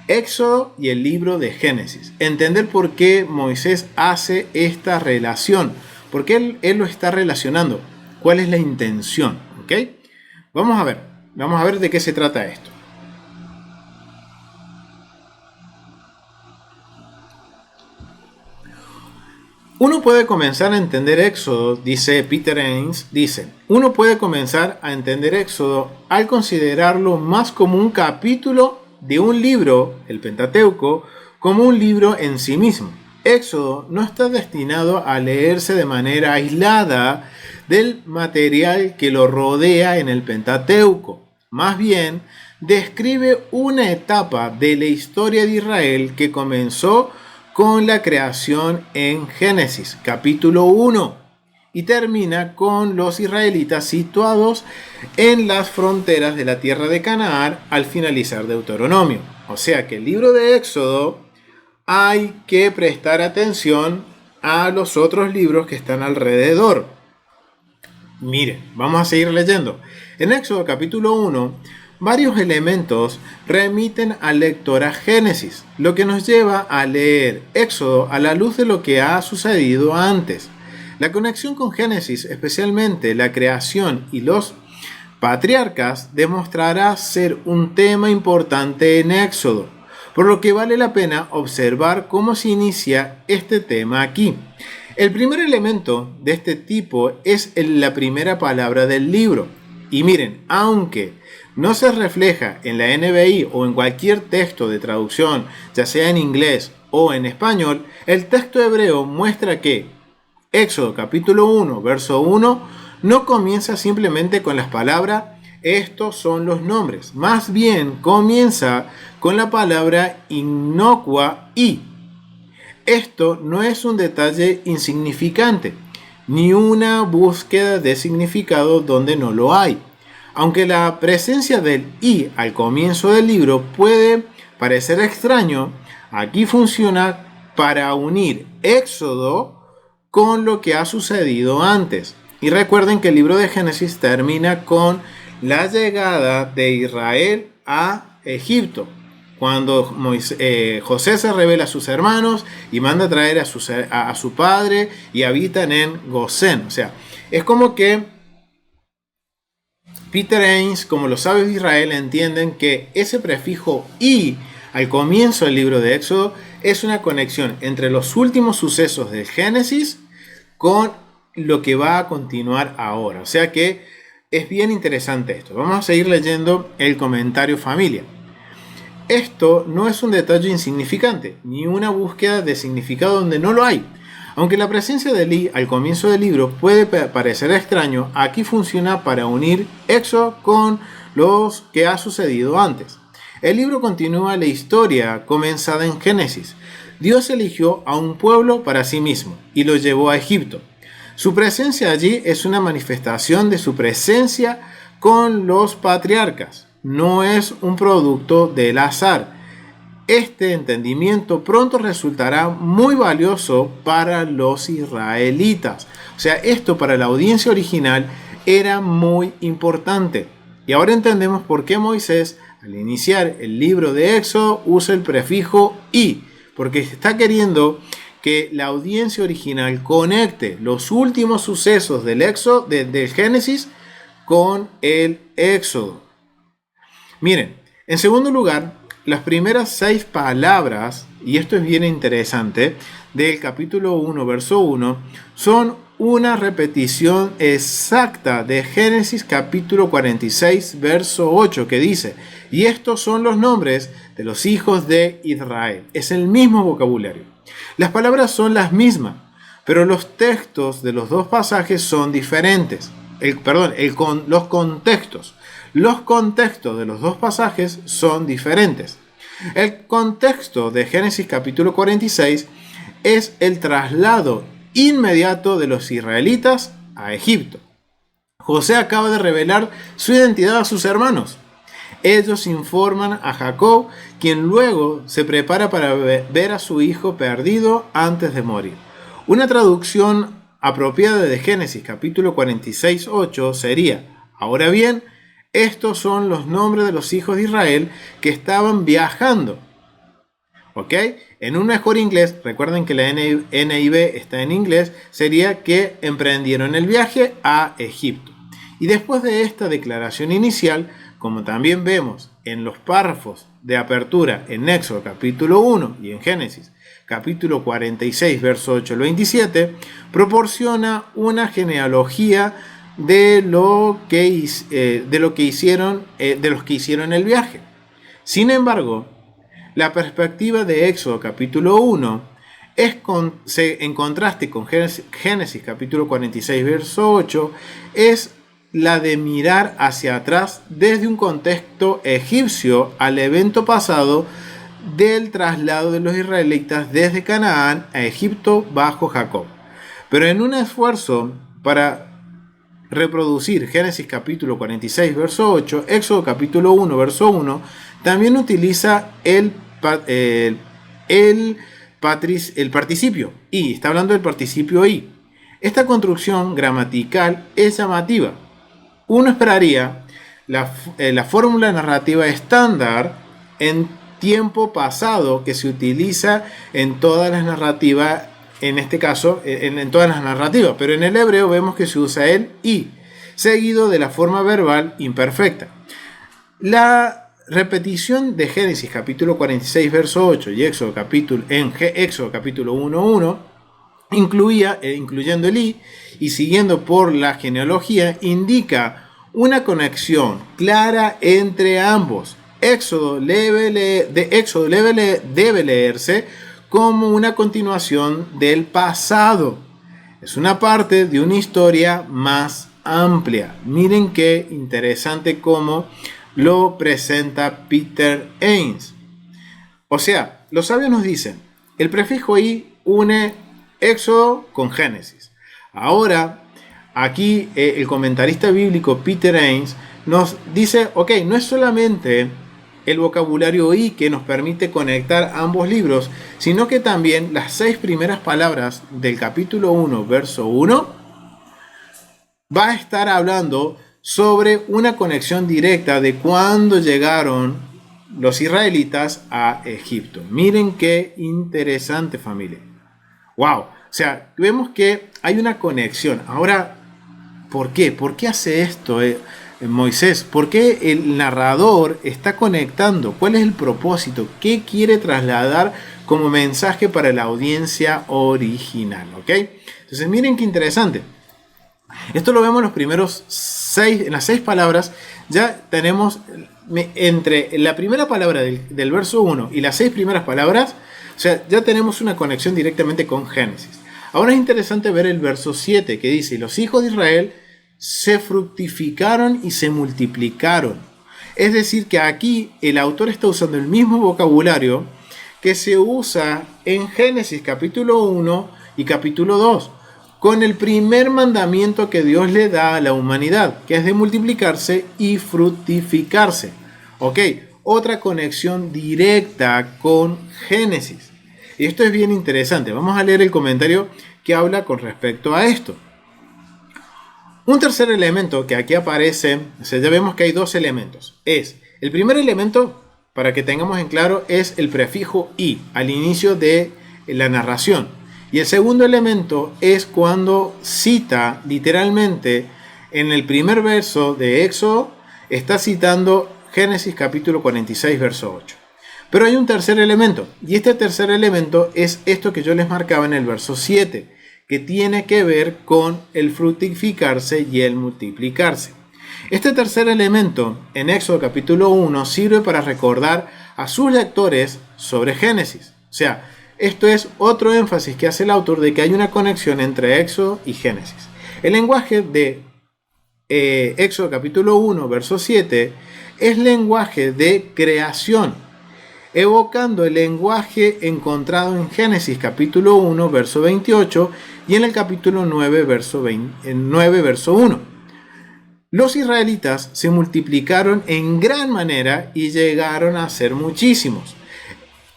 Éxodo y el libro de Génesis. Entender por qué Moisés hace esta relación. ¿Por qué él lo está relacionando? ¿Cuál es la intención? ¿Ok? Vamos a ver de qué se trata esto. Uno puede comenzar a entender Éxodo, dice Peter Enns, uno puede comenzar a entender Éxodo al considerarlo más como un capítulo de un libro, el Pentateuco, como un libro en sí mismo. Éxodo no está destinado a leerse de manera aislada del material que lo rodea en el Pentateuco. Más bien, describe una etapa de la historia de Israel que comenzó con la creación en Génesis, capítulo 1, y termina con los israelitas situados en las fronteras de la tierra de Canaán al finalizar Deuteronomio. O sea que el libro de Éxodo hay que prestar atención a los otros libros que están alrededor. Miren, vamos a seguir leyendo. En Éxodo capítulo 1 Varios elementos remiten al lector a Génesis, lo que nos lleva a leer Éxodo a la luz de lo que ha sucedido antes. La conexión con Génesis, especialmente la creación y los patriarcas, demostrará ser un tema importante en Éxodo, por lo que vale la pena observar cómo se inicia este tema aquí. El primer elemento de este tipo es la primera palabra del libro. Y miren, aunque no se refleja en la NBI o en cualquier texto de traducción, ya sea en inglés o en español, el texto hebreo muestra que Éxodo capítulo 1, verso 1, no comienza simplemente con las palabras estos son los nombres, más bien comienza con la palabra inocua y. Esto no es un detalle insignificante, ni una búsqueda de significado donde no lo hay. Aunque la presencia del y al comienzo del libro puede parecer extraño, aquí funciona para unir Éxodo con lo que ha sucedido antes. Y recuerden que el libro de Génesis termina con la llegada de Israel a Egipto, cuando José se revela a sus hermanos y manda a traer a su padre y habitan en Gosén. O sea, es como que Peter Enns, como los sabios de Israel, entienden que ese prefijo y al comienzo del libro de Éxodo es una conexión entre los últimos sucesos del Génesis con lo que va a continuar ahora. O sea que es bien interesante esto. Vamos a seguir leyendo el comentario familia. Esto no es un detalle insignificante, ni una búsqueda de significado donde no lo hay. Aunque la presencia de Lee al comienzo del libro puede parecer extraño, aquí funciona para unir Éxodo con lo que ha sucedido antes. El libro continúa la historia comenzada en Génesis. Dios eligió a un pueblo para sí mismo y lo llevó a Egipto. Su presencia allí es una manifestación de su presencia con los patriarcas. No es un producto del azar. Este entendimiento pronto resultará muy valioso para los israelitas. O sea, esto para la audiencia original era muy importante. Y ahora entendemos por qué Moisés, al iniciar el libro de Éxodo, usa el prefijo y, porque está queriendo que la audiencia original conecte los últimos sucesos del Éxodo, del Génesis, con el Éxodo. Miren, en segundo lugar, las primeras 6 palabras, y esto es bien interesante, del capítulo 1, verso 1, son una repetición exacta de Génesis capítulo 46, verso 8, que dice, y estos son los nombres de los hijos de Israel. Es el mismo vocabulario. Las palabras son las mismas, pero los textos de los dos pasajes son diferentes. Los contextos. Los contextos de los dos pasajes son diferentes. El contexto de Génesis capítulo 46 es el traslado inmediato de los israelitas a Egipto. José acaba de revelar su identidad a sus hermanos. Ellos informan a Jacob, quien luego se prepara para ver a su hijo perdido antes de morir. Una traducción apropiada de Génesis capítulo 46, 8 sería, ahora bien, estos son los nombres de los hijos de Israel que estaban viajando. ¿Ok? En un mejor inglés, recuerden que la NIV está en inglés, sería que emprendieron el viaje a Egipto. Y después de esta declaración inicial, como también vemos en los párrafos de apertura en Éxodo capítulo 1 y en Génesis capítulo 46, verso 8 al 27, proporciona una genealogía de los que hicieron el viaje. Sin embargo, la perspectiva de Éxodo capítulo 1 en contraste con Génesis capítulo 46 verso 8 es la de mirar hacia atrás desde un contexto egipcio al evento pasado del traslado de los israelitas desde Canaán a Egipto bajo Jacob. Pero en un esfuerzo para reproducir Génesis capítulo 46 verso 8, Éxodo capítulo 1 verso 1 también utiliza el participio y, está hablando del participio y. Esta construcción gramatical es llamativa. Uno esperaría la fórmula narrativa estándar en tiempo pasado que se utiliza en todas las narrativas, en este caso en todas las narrativas, pero en el hebreo vemos que se usa el y, seguido de la forma verbal imperfecta. La repetición de Génesis capítulo 46 verso 8 y Éxodo capítulo 1:1 incluyendo el y siguiendo por la genealogía, indica una conexión clara entre ambos. Éxodo debe leerse como una continuación del pasado. Es una parte de una historia más amplia. Miren qué interesante cómo lo presenta Peter Enns. O sea, los sabios nos dicen, el prefijo i une Éxodo con Génesis. Ahora, aquí el comentarista bíblico Peter Enns nos dice, ok, no es solamente el vocabulario i que nos permite conectar ambos libros, sino que también las 6 primeras palabras del capítulo 1, verso 1, va a estar hablando sobre una conexión directa de cuando llegaron los israelitas a Egipto. Miren qué interesante, familia. Wow, o sea, vemos que hay una conexión. Ahora, ¿por qué? ¿Por qué hace esto Moisés? ¿Por qué el narrador está conectando? ¿Cuál es el propósito? ¿Qué quiere trasladar como mensaje para la audiencia original? ¿Ok? Entonces, miren qué interesante. Esto lo vemos en los primeros 6, en las 6 palabras. Ya tenemos entre la primera palabra del verso 1 y las 6 primeras palabras. O sea, ya tenemos una conexión directamente con Génesis. Ahora es interesante ver el verso 7 que dice, los hijos de Israel se fructificaron y se multiplicaron. Es decir, que aquí el autor está usando el mismo vocabulario que se usa en Génesis capítulo 1 y capítulo 2, con el primer mandamiento que Dios le da a la humanidad, que es de multiplicarse y fructificarse. Ok, otra conexión directa con Génesis. Y esto es bien interesante. Vamos a leer el comentario que habla con respecto a esto. Un tercer elemento que aquí aparece, o sea, ya vemos que hay 2 elementos. El primer elemento, para que tengamos en claro, es el prefijo i al inicio de la narración. Y el segundo elemento es cuando cita literalmente en el primer verso de Éxodo, está citando Génesis capítulo 46 verso 8. Pero hay un tercer elemento, y este tercer elemento es esto que yo les marcaba en el verso 7, que tiene que ver con el fructificarse y el multiplicarse. Este tercer elemento en Éxodo capítulo 1 sirve para recordar a sus lectores sobre Génesis. O sea, esto es otro énfasis que hace el autor de que hay una conexión entre Éxodo y Génesis. El lenguaje de Éxodo capítulo 1 verso 7 es lenguaje de creación, evocando el lenguaje encontrado en Génesis capítulo 1 verso 28 y en el capítulo 9 verso 1. Los israelitas se multiplicaron en gran manera y llegaron a ser muchísimos.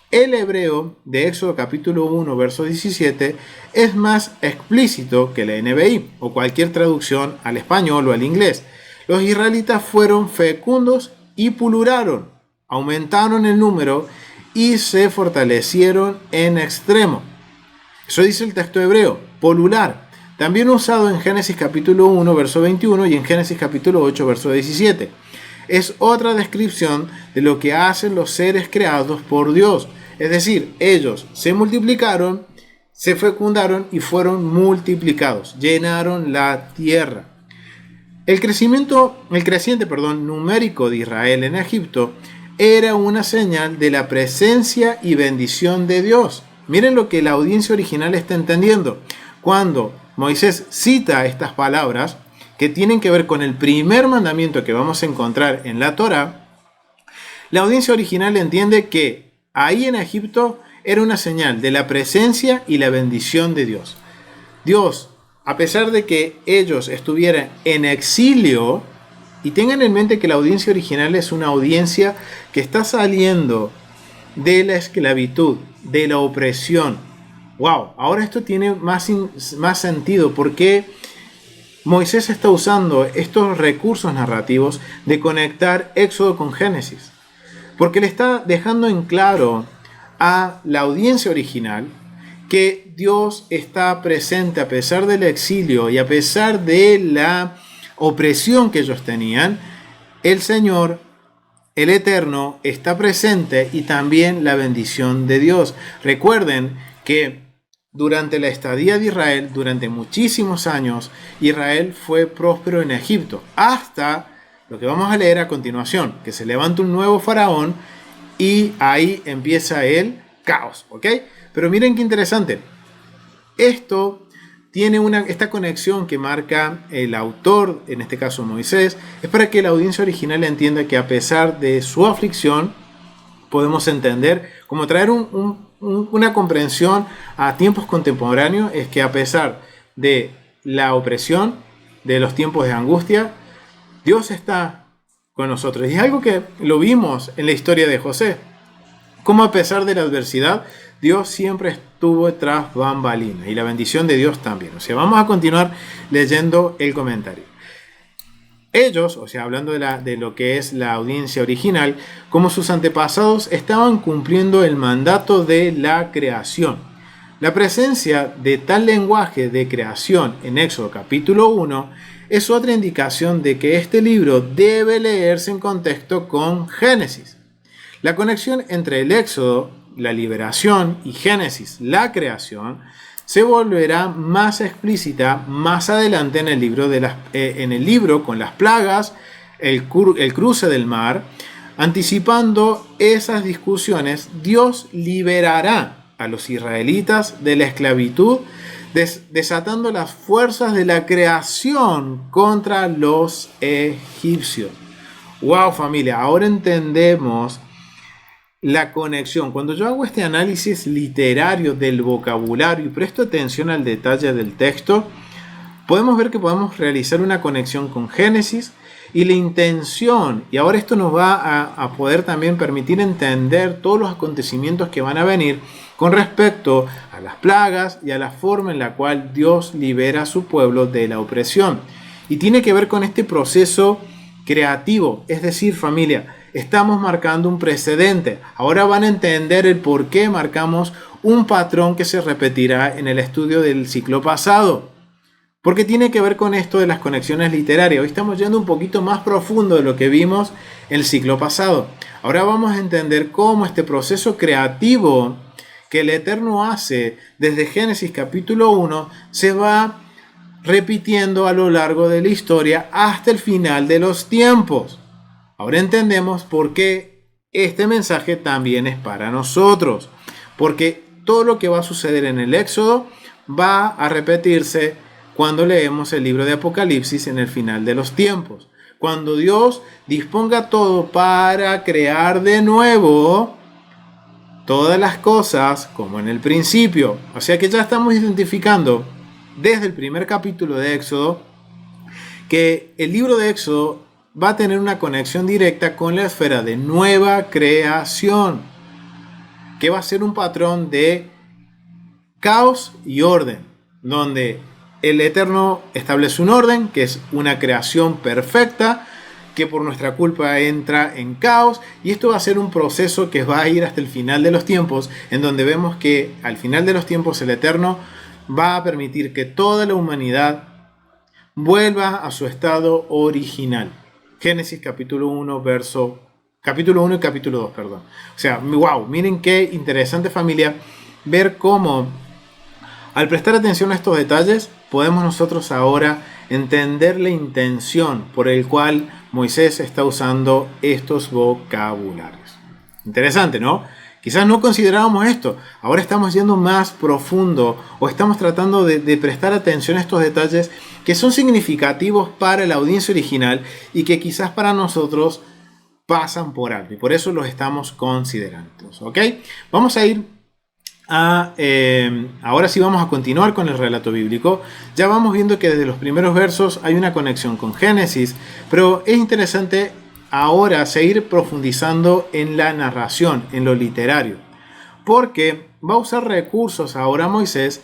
El hebreo de Éxodo capítulo 1 verso 17 es más explícito que la NBI o cualquier traducción al español o al inglés. Los israelitas fueron fecundos y pulularon, aumentaron el número y se fortalecieron en extremo. Eso dice el texto hebreo, polular, también usado en Génesis capítulo 1 verso 21 y en Génesis capítulo 8 verso 17. Es otra descripción de lo que hacen los seres creados por Dios. Es decir, ellos se multiplicaron, se fecundaron y fueron multiplicados, llenaron la tierra. El creciente numérico de Israel en Egipto era una señal de la presencia y bendición de Dios. Miren lo que la audiencia original está entendiendo. Cuando Moisés cita estas palabras que tienen que ver con el primer mandamiento que vamos a encontrar en la Torá, la audiencia original entiende que ahí en Egipto era una señal de la presencia y la bendición de Dios. Dios, a pesar de que ellos estuvieran en exilio, y tengan en mente que la audiencia original es una audiencia que está saliendo de la esclavitud, de la opresión. Wow, ahora esto tiene más sentido porque Moisés está usando estos recursos narrativos de conectar Éxodo con Génesis, porque le está dejando en claro a la audiencia original que Dios está presente a pesar del exilio y a pesar de la opresión que ellos tenían. El Señor, el Eterno, está presente, y también la bendición de Dios. Recuerden que durante la estadía de Israel, durante muchísimos años, Israel fue próspero en Egipto, hasta lo que vamos a leer a continuación, que se levanta un nuevo faraón y ahí empieza el caos, ¿ok? Pero miren qué interesante. Esto tiene esta conexión que marca el autor, en este caso Moisés, es para que la audiencia original entienda que a pesar de su aflicción, podemos entender, como traer una comprensión a tiempos contemporáneos, es que a pesar de la opresión, de los tiempos de angustia, Dios está con nosotros. Y es algo que lo vimos en la historia de José, como a pesar de la adversidad, Dios siempre estuvo tras bambalinas, y la bendición de Dios también. O sea, vamos a continuar leyendo el comentario. Ellos, o sea, hablando de lo que es la audiencia original, como sus antepasados, estaban cumpliendo el mandato de la creación. La presencia de tal lenguaje de creación en Éxodo capítulo 1 es otra indicación de que este libro debe leerse en contexto con Génesis. La conexión entre el Éxodo, la liberación, y Génesis, la creación, se volverá más explícita más adelante en el libro con las plagas, el cruce del mar. Anticipando esas discusiones, Dios liberará a los israelitas de la esclavitud, desatando las fuerzas de la creación contra los egipcios. ¡Wow, familia! Ahora entendemos la conexión. Cuando yo hago este análisis literario del vocabulario y presto atención al detalle del texto, podemos ver que podemos realizar una conexión con Génesis y la intención. Y ahora esto nos va a poder también permitir entender todos los acontecimientos que van a venir con respecto a las plagas y a la forma en la cual Dios libera a su pueblo de la opresión. Y tiene que ver con este proceso creativo, es decir, familia, estamos marcando un precedente. Ahora van a entender el por qué marcamos un patrón que se repetirá en el estudio del ciclo pasado. Porque tiene que ver con esto de las conexiones literarias. Hoy estamos yendo un poquito más profundo de lo que vimos en el ciclo pasado. Ahora vamos a entender cómo este proceso creativo que el Eterno hace desde Génesis capítulo 1 se va repitiendo a lo largo de la historia hasta el final de los tiempos. Ahora entendemos por qué este mensaje también es para nosotros. Porque todo lo que va a suceder en el Éxodo va a repetirse cuando leemos el libro de Apocalipsis en el final de los tiempos. Cuando Dios disponga todo para crear de nuevo todas las cosas como en el principio. O sea que ya estamos identificando desde el primer capítulo de Éxodo que el libro de Éxodo va a tener una conexión directa con la esfera de nueva creación, que va a ser un patrón de caos y orden, donde el Eterno establece un orden que es una creación perfecta, que por nuestra culpa entra en caos, y esto va a ser un proceso que va a ir hasta el final de los tiempos, en donde vemos que al final de los tiempos el Eterno va a permitir que toda la humanidad vuelva a su estado original. Génesis capítulo 1 y capítulo 2, perdón. O sea, wow, miren qué interesante, familia, ver cómo al prestar atención a estos detalles podemos nosotros ahora entender la intención por el cual Moisés está usando estos vocabularios. Interesante, ¿no? Quizás no considerábamos esto. Ahora estamos yendo más profundo o estamos tratando de prestar atención a estos detalles que son significativos para la audiencia original y que quizás para nosotros pasan por alto. Y por eso los estamos considerando. ¿Ok? Vamos a ir ahora sí vamos a continuar con el relato bíblico. Ya vamos viendo que desde los primeros versos hay una conexión con Génesis, pero es interesante ahora seguir profundizando en la narración, en lo literario, porque va a usar recursos ahora Moisés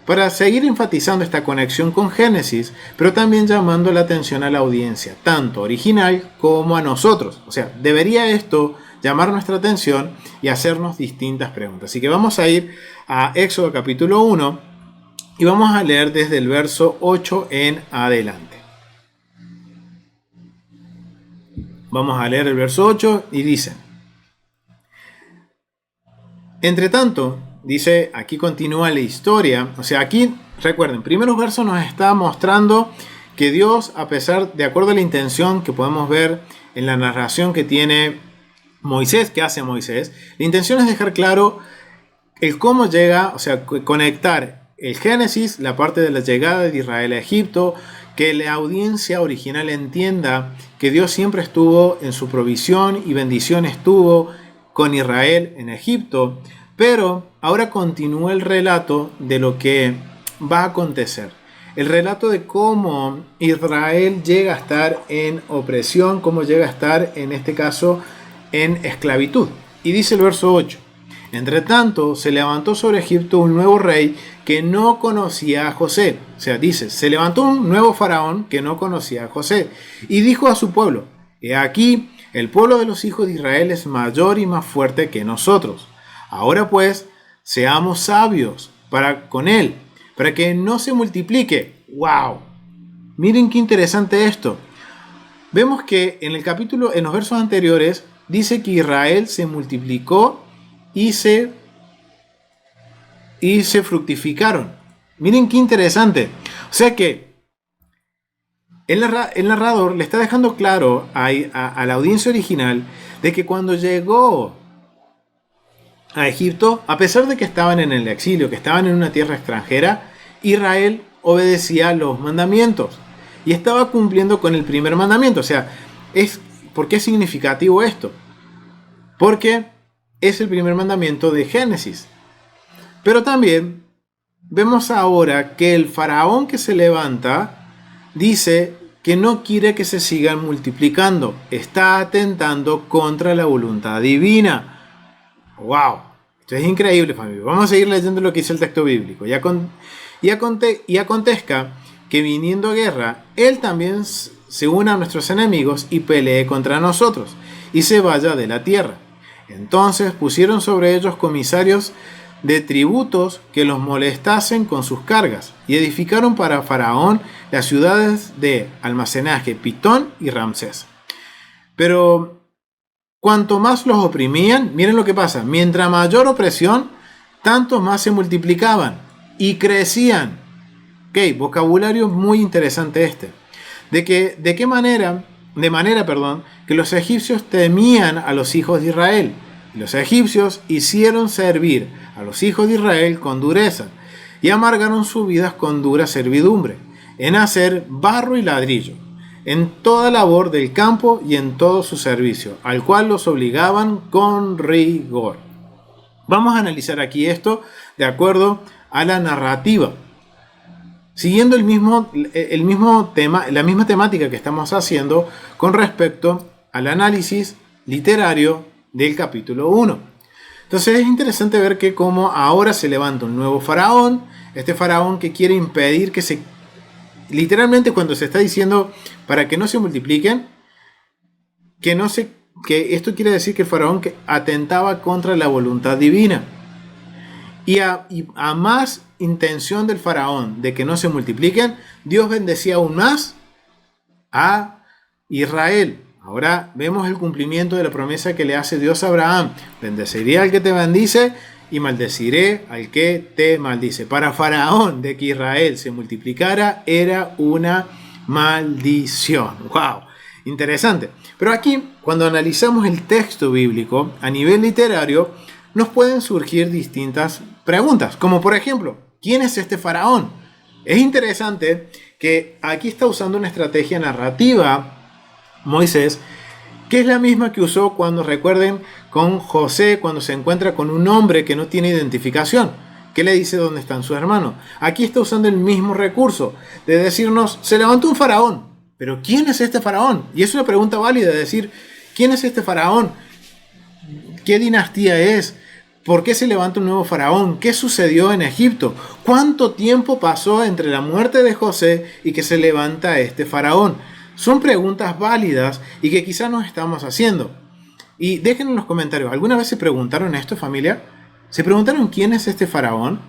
para seguir enfatizando esta conexión con Génesis, pero también llamando la atención a la audiencia, tanto original como a nosotros. O sea, debería esto llamar nuestra atención y hacernos distintas preguntas. Así que vamos a ir a Éxodo capítulo 1 y vamos a leer desde el verso 8 en adelante. Vamos a leer el verso 8 y dice: Entre tanto, dice, aquí continúa la historia. O sea, aquí, recuerden, primeros versos nos está mostrando que Dios, a pesar, de acuerdo a la intención que podemos ver en la narración que tiene Moisés, que hace Moisés, la intención es dejar claro el cómo llega, o sea, conectar el Génesis, la parte de la llegada de Israel a Egipto, que la audiencia original entienda que Dios siempre estuvo en su provisión y bendición estuvo con Israel en Egipto, pero ahora continúa el relato de lo que va a acontecer. El relato de cómo Israel llega a estar en opresión, cómo llega a estar, en este caso, en esclavitud. Y dice el verso 8: Entre tanto, se levantó sobre Egipto un nuevo rey que no conocía a José. O sea, dice, se levantó un nuevo faraón que no conocía a José. Y dijo a su pueblo: He aquí, el pueblo de los hijos de Israel es mayor y más fuerte que nosotros. Ahora pues, seamos sabios con él, para que no se multiplique. ¡Wow! Miren qué interesante esto. Vemos que en el capítulo, en los versos anteriores, dice que Israel se multiplicó y se fructificaron. Miren qué interesante. O sea que el narrador le está dejando claro a la audiencia original de que cuando llegó a Egipto, a pesar de que estaban en el exilio, que estaban en una tierra extranjera, Israel obedecía los mandamientos y estaba cumpliendo con el primer mandamiento. O sea, ¿por qué es significativo esto? Porque es el primer mandamiento de Génesis. Pero también vemos ahora que el faraón que se levanta dice que no quiere que se sigan multiplicando. Está atentando contra la voluntad divina. ¡Wow! Esto es increíble, familia. Vamos a seguir leyendo lo que dice el texto bíblico. Y acontezca que viniendo guerra, él también se una a nuestros enemigos y pelee contra nosotros, y se vaya de la tierra. Entonces pusieron sobre ellos comisarios de tributos que los molestasen con sus cargas, y edificaron para Faraón las ciudades de almacenaje Pitón y Ramsés. Pero cuanto más los oprimían, miren lo que pasa, mientras mayor opresión, tanto más se multiplicaban y crecían. Ok, vocabulario muy interesante este. De manera, que los egipcios temían a los hijos de Israel. Y los egipcios hicieron servir a los hijos de Israel con dureza y amargaron sus vidas con dura servidumbre, en hacer barro y ladrillo, en toda labor del campo y en todo su servicio, al cual los obligaban con rigor. Vamos a analizar aquí esto de acuerdo a la narrativa, siguiendo el mismo tema, la misma temática que estamos haciendo con respecto al análisis literario del capítulo 1. Entonces es interesante ver que como ahora se levanta un nuevo faraón, este faraón que quiere impedir que se... Literalmente cuando se está diciendo para que no se multipliquen, que esto quiere decir que el faraón que atentaba contra la voluntad divina. Y a más intención del faraón de que no se multipliquen, Dios bendecía aún más a Israel. Ahora vemos el cumplimiento de la promesa que le hace Dios a Abraham. Bendeciré al que te bendice y maldeciré al que te maldice. Para Faraón, de que Israel se multiplicara era una maldición. ¡Wow! Interesante. Pero aquí, cuando analizamos el texto bíblico a nivel literario, nos pueden surgir distintas preguntas, como por ejemplo, ¿quién es este faraón? Es interesante que aquí está usando una estrategia narrativa Moisés, que es la misma que usó cuando, recuerden, con José, cuando se encuentra con un hombre que no tiene identificación, que le dice dónde están sus hermanos. Aquí está usando el mismo recurso de decirnos, se levantó un faraón, pero ¿quién es este faraón? Y es una pregunta válida, de decir, ¿quién es este faraón? ¿Qué dinastía es? ¿Por qué se levanta un nuevo faraón? ¿Qué sucedió en Egipto? ¿Cuánto tiempo pasó entre la muerte de José y que se levanta este faraón? Son preguntas válidas y que quizás nos estamos haciendo. Y dejen en los comentarios, ¿alguna vez se preguntaron esto, familia? ¿Se preguntaron quién es este faraón?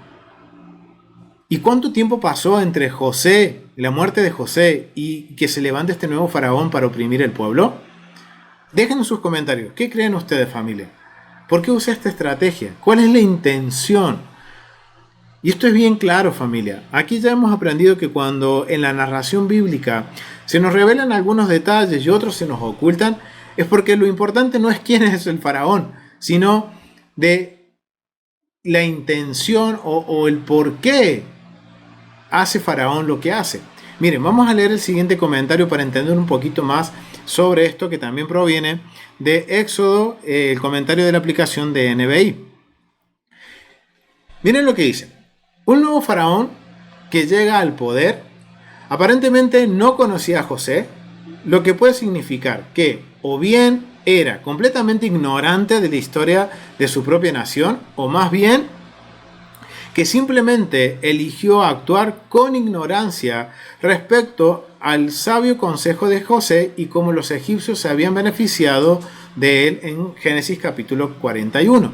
¿Y cuánto tiempo pasó entre José, la muerte de José, y que se levante este nuevo faraón para oprimir el pueblo? Dejen en sus comentarios, ¿qué creen ustedes, familia? ¿Por qué usa esta estrategia? ¿Cuál es la intención? Y esto es bien claro, familia. Aquí ya hemos aprendido que cuando en la narración bíblica se nos revelan algunos detalles y otros se nos ocultan, es porque lo importante no es quién es el faraón, sino de la intención o el por qué hace faraón lo que hace. Miren, vamos a leer el siguiente comentario para entender un poquito más sobre esto, que también proviene de Éxodo, el comentario de la aplicación de NBI. Miren lo que dice. Un nuevo faraón que llega al poder aparentemente no conocía a José, lo que puede significar que o bien era completamente ignorante de la historia de su propia nación, o más bien que simplemente eligió actuar con ignorancia respecto al sabio consejo de José y cómo los egipcios se habían beneficiado de él en Génesis capítulo 41.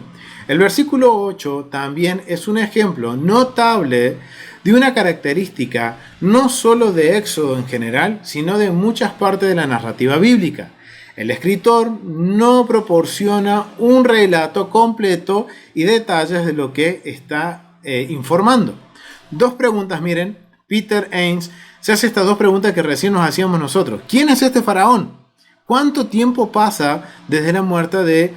El versículo 8 también es un ejemplo notable de una característica no solo de Éxodo en general, sino de muchas partes de la narrativa bíblica. El escritor no proporciona un relato completo y detalles de lo que está informando. Dos preguntas, miren. Peter Ains se hace estas dos preguntas que recién nos hacíamos nosotros. ¿Quién es este faraón? ¿Cuánto tiempo pasa desde la muerte de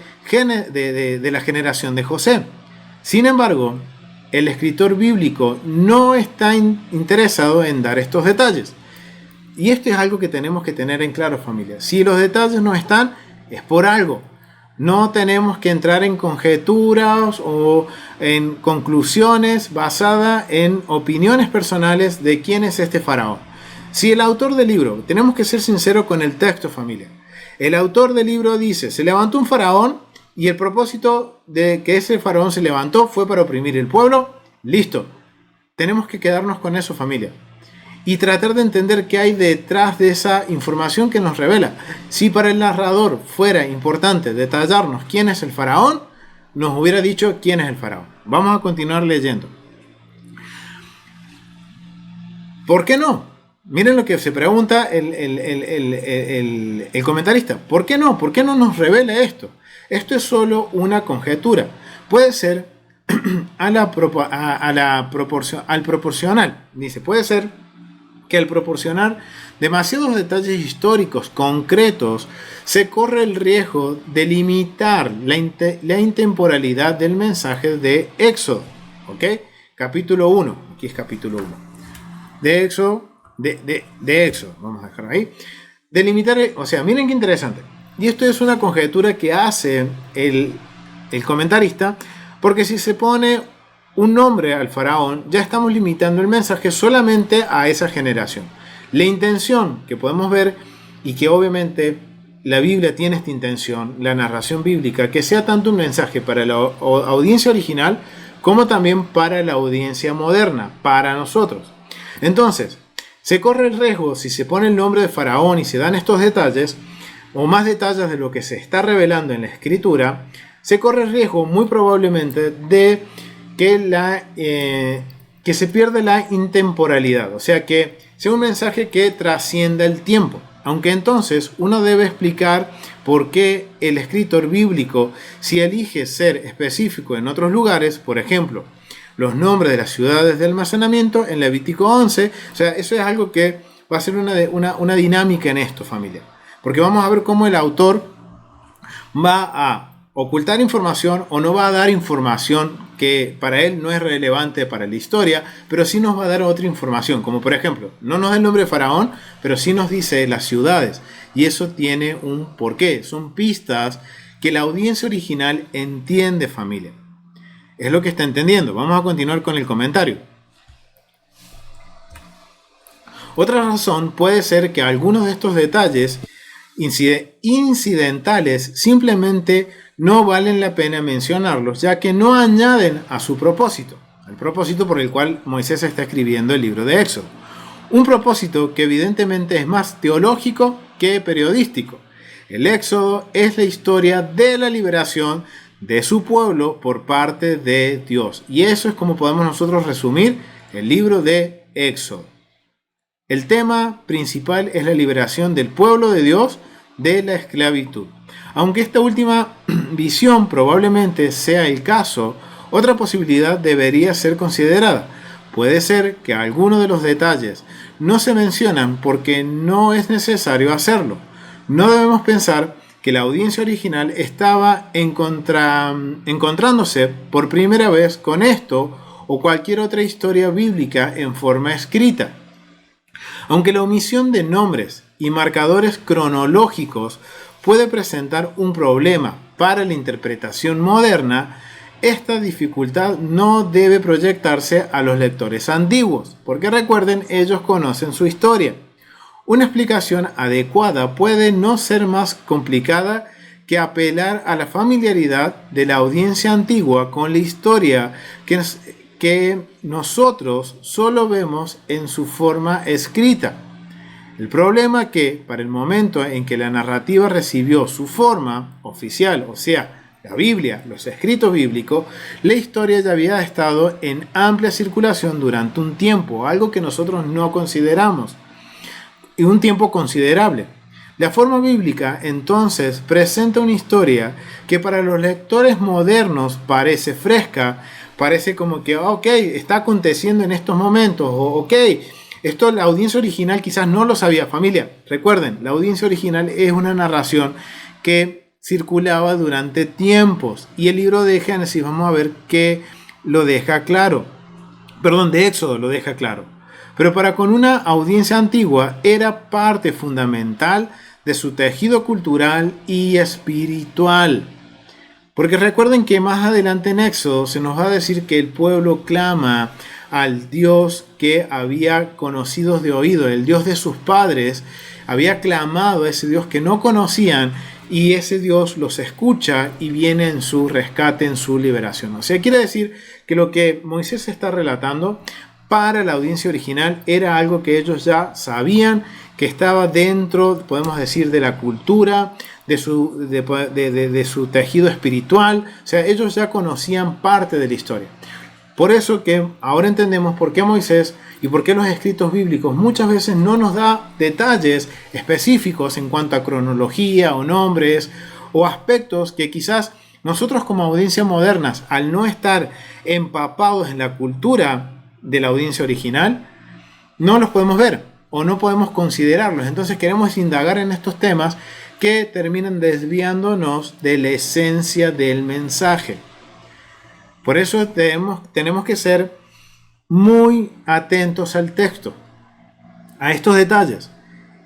la generación de José? Sin embargo, el escritor bíblico no está interesado en dar estos detalles. Y esto es algo que tenemos que tener en claro, familia. Si los detalles no están, es por algo. No tenemos que entrar en conjeturas o en conclusiones basadas en opiniones personales de quién es este faraón. Si el autor del libro, tenemos que ser sinceros con el texto, familia. El autor del libro dice, se levantó un faraón y el propósito de que ese faraón se levantó fue para oprimir el pueblo. Listo. Tenemos que quedarnos con eso, familia. Y tratar de entender qué hay detrás de esa información que nos revela. Si para el narrador fuera importante detallarnos quién es el faraón, nos hubiera dicho quién es el faraón. Vamos a continuar leyendo. ¿Por qué no? Miren lo que se pregunta el comentarista. ¿Por qué no? ¿Por qué no nos revela esto? Esto es solo una conjetura. Puede ser al proporcional. Dice, puede ser que al proporcionar demasiados detalles históricos concretos, se corre el riesgo de limitar la intemporalidad del mensaje de Éxodo. ¿Ok? Capítulo 1. Aquí es capítulo 1. De Éxodo. De Éxodo. Vamos a dejarlo ahí. Delimitar, o sea, miren qué interesante. Y esto es una conjetura que hace el comentarista, porque si se pone un nombre al faraón, ya estamos limitando el mensaje solamente a esa generación. La intención que podemos ver, y que obviamente la Biblia tiene esta intención, la narración bíblica, que sea tanto un mensaje para la audiencia original como también para la audiencia moderna, para nosotros. Entonces, se corre el riesgo, si se pone el nombre de faraón y se dan estos detalles, o más detalles de lo que se está revelando en la escritura, se corre el riesgo muy probablemente de que se pierde la intemporalidad, o sea que sea un mensaje que trascienda el tiempo. Aunque entonces uno debe explicar por qué el escritor bíblico, si elige ser específico en otros lugares, por ejemplo, los nombres de las ciudades de almacenamiento en Levítico 11, o sea, eso es algo que va a ser una dinámica en esto, familia. Porque vamos a ver cómo el autor va a ocultar información o no va a dar información que para él no es relevante para la historia, pero sí nos va a dar otra información, como por ejemplo, no nos da el nombre de faraón, pero sí nos dice las ciudades, y eso tiene un porqué, son pistas que la audiencia original entiende, familia. Es lo que está entendiendo. Vamos a continuar con el comentario. Otra razón puede ser que algunos de estos detalles incidentales simplemente no valen la pena mencionarlos, ya que no añaden a su propósito, al propósito por el cual Moisés está escribiendo el libro de Éxodo. Un propósito que evidentemente es más teológico que periodístico. El Éxodo es la historia de la liberación de su pueblo por parte de Dios. Y eso es como podemos nosotros resumir el libro de Éxodo. El tema principal es la liberación del pueblo de Dios de la esclavitud. Aunque esta última visión probablemente sea el caso, otra posibilidad debería ser considerada. Puede ser que algunos de los detalles no se mencionan porque no es necesario hacerlo. No debemos pensar que la audiencia original estaba encontrándose por primera vez con esto o cualquier otra historia bíblica en forma escrita. Aunque la omisión de nombres y marcadores cronológicos puede presentar un problema para la interpretación moderna, esta dificultad no debe proyectarse a los lectores antiguos, porque recuerden, ellos conocen su historia. Una explicación adecuada puede no ser más complicada que apelar a la familiaridad de la audiencia antigua con la historia que nosotros solo vemos en su forma escrita. El problema es que para el momento en que la narrativa recibió su forma oficial, o sea, la Biblia, los escritos bíblicos, la historia ya había estado en amplia circulación durante un tiempo, algo que nosotros no consideramos, y un tiempo considerable. La forma bíblica entonces presenta una historia que para los lectores modernos parece fresca, parece como que, ok, está aconteciendo en estos momentos, o ok, esto la audiencia original quizás no lo sabía. Familia, recuerden, la audiencia original es una narración que circulaba durante tiempos, y el libro de Génesis, vamos a ver que lo deja claro, perdón, de Éxodo lo deja claro. Pero para con una audiencia antigua era parte fundamental de su tejido cultural y espiritual. Porque recuerden que más adelante en Éxodo se nos va a decir que el pueblo clama al Dios que había conocido de oído, el Dios de sus padres, había clamado a ese Dios que no conocían, y ese Dios los escucha y viene en su rescate, en su liberación. O sea, quiere decir que lo que Moisés está relatando para la audiencia original era algo que ellos ya sabían, que estaba dentro, podemos decir, de la cultura, de su tejido espiritual. O sea, ellos ya conocían parte de la historia. Por eso que ahora entendemos por qué Moisés y por qué los escritos bíblicos muchas veces no nos da detalles específicos en cuanto a cronología o nombres o aspectos que quizás nosotros como audiencia modernas, al no estar empapados en la cultura de la audiencia original, no los podemos ver o no podemos considerarlos. Entonces queremos indagar en estos temas que terminan desviándonos de la esencia del mensaje. Por eso tenemos que ser muy atentos al texto, a estos detalles,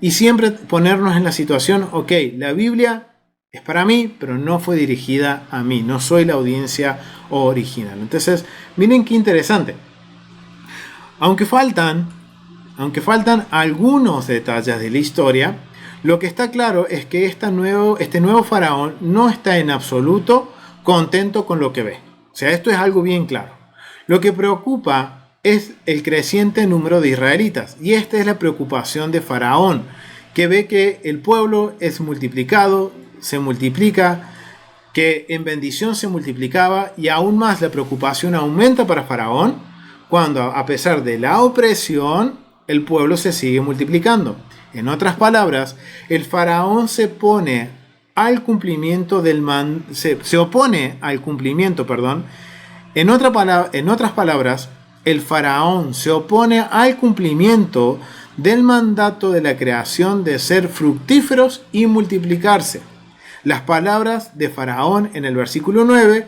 y siempre ponernos en la situación, ok, la Biblia es para mí, pero no fue dirigida a mí, no soy la audiencia original. Entonces, miren qué interesante. Aunque faltan algunos detalles de la historia, lo que está claro es que este nuevo faraón no está en absoluto contento con lo que ve. O sea, esto es algo bien claro. Lo que preocupa es el creciente número de israelitas, y esta es la preocupación de Faraón, que ve que el pueblo es multiplicado, se multiplica, que en bendición se multiplicaba, y aún más la preocupación aumenta para Faraón cuando, a pesar de la opresión, el pueblo se sigue multiplicando. En otras palabras, el faraón se opone al cumplimiento En otras palabras, el faraón se opone al cumplimiento del mandato de la creación de ser fructíferos y multiplicarse. Las palabras de Faraón en el versículo 9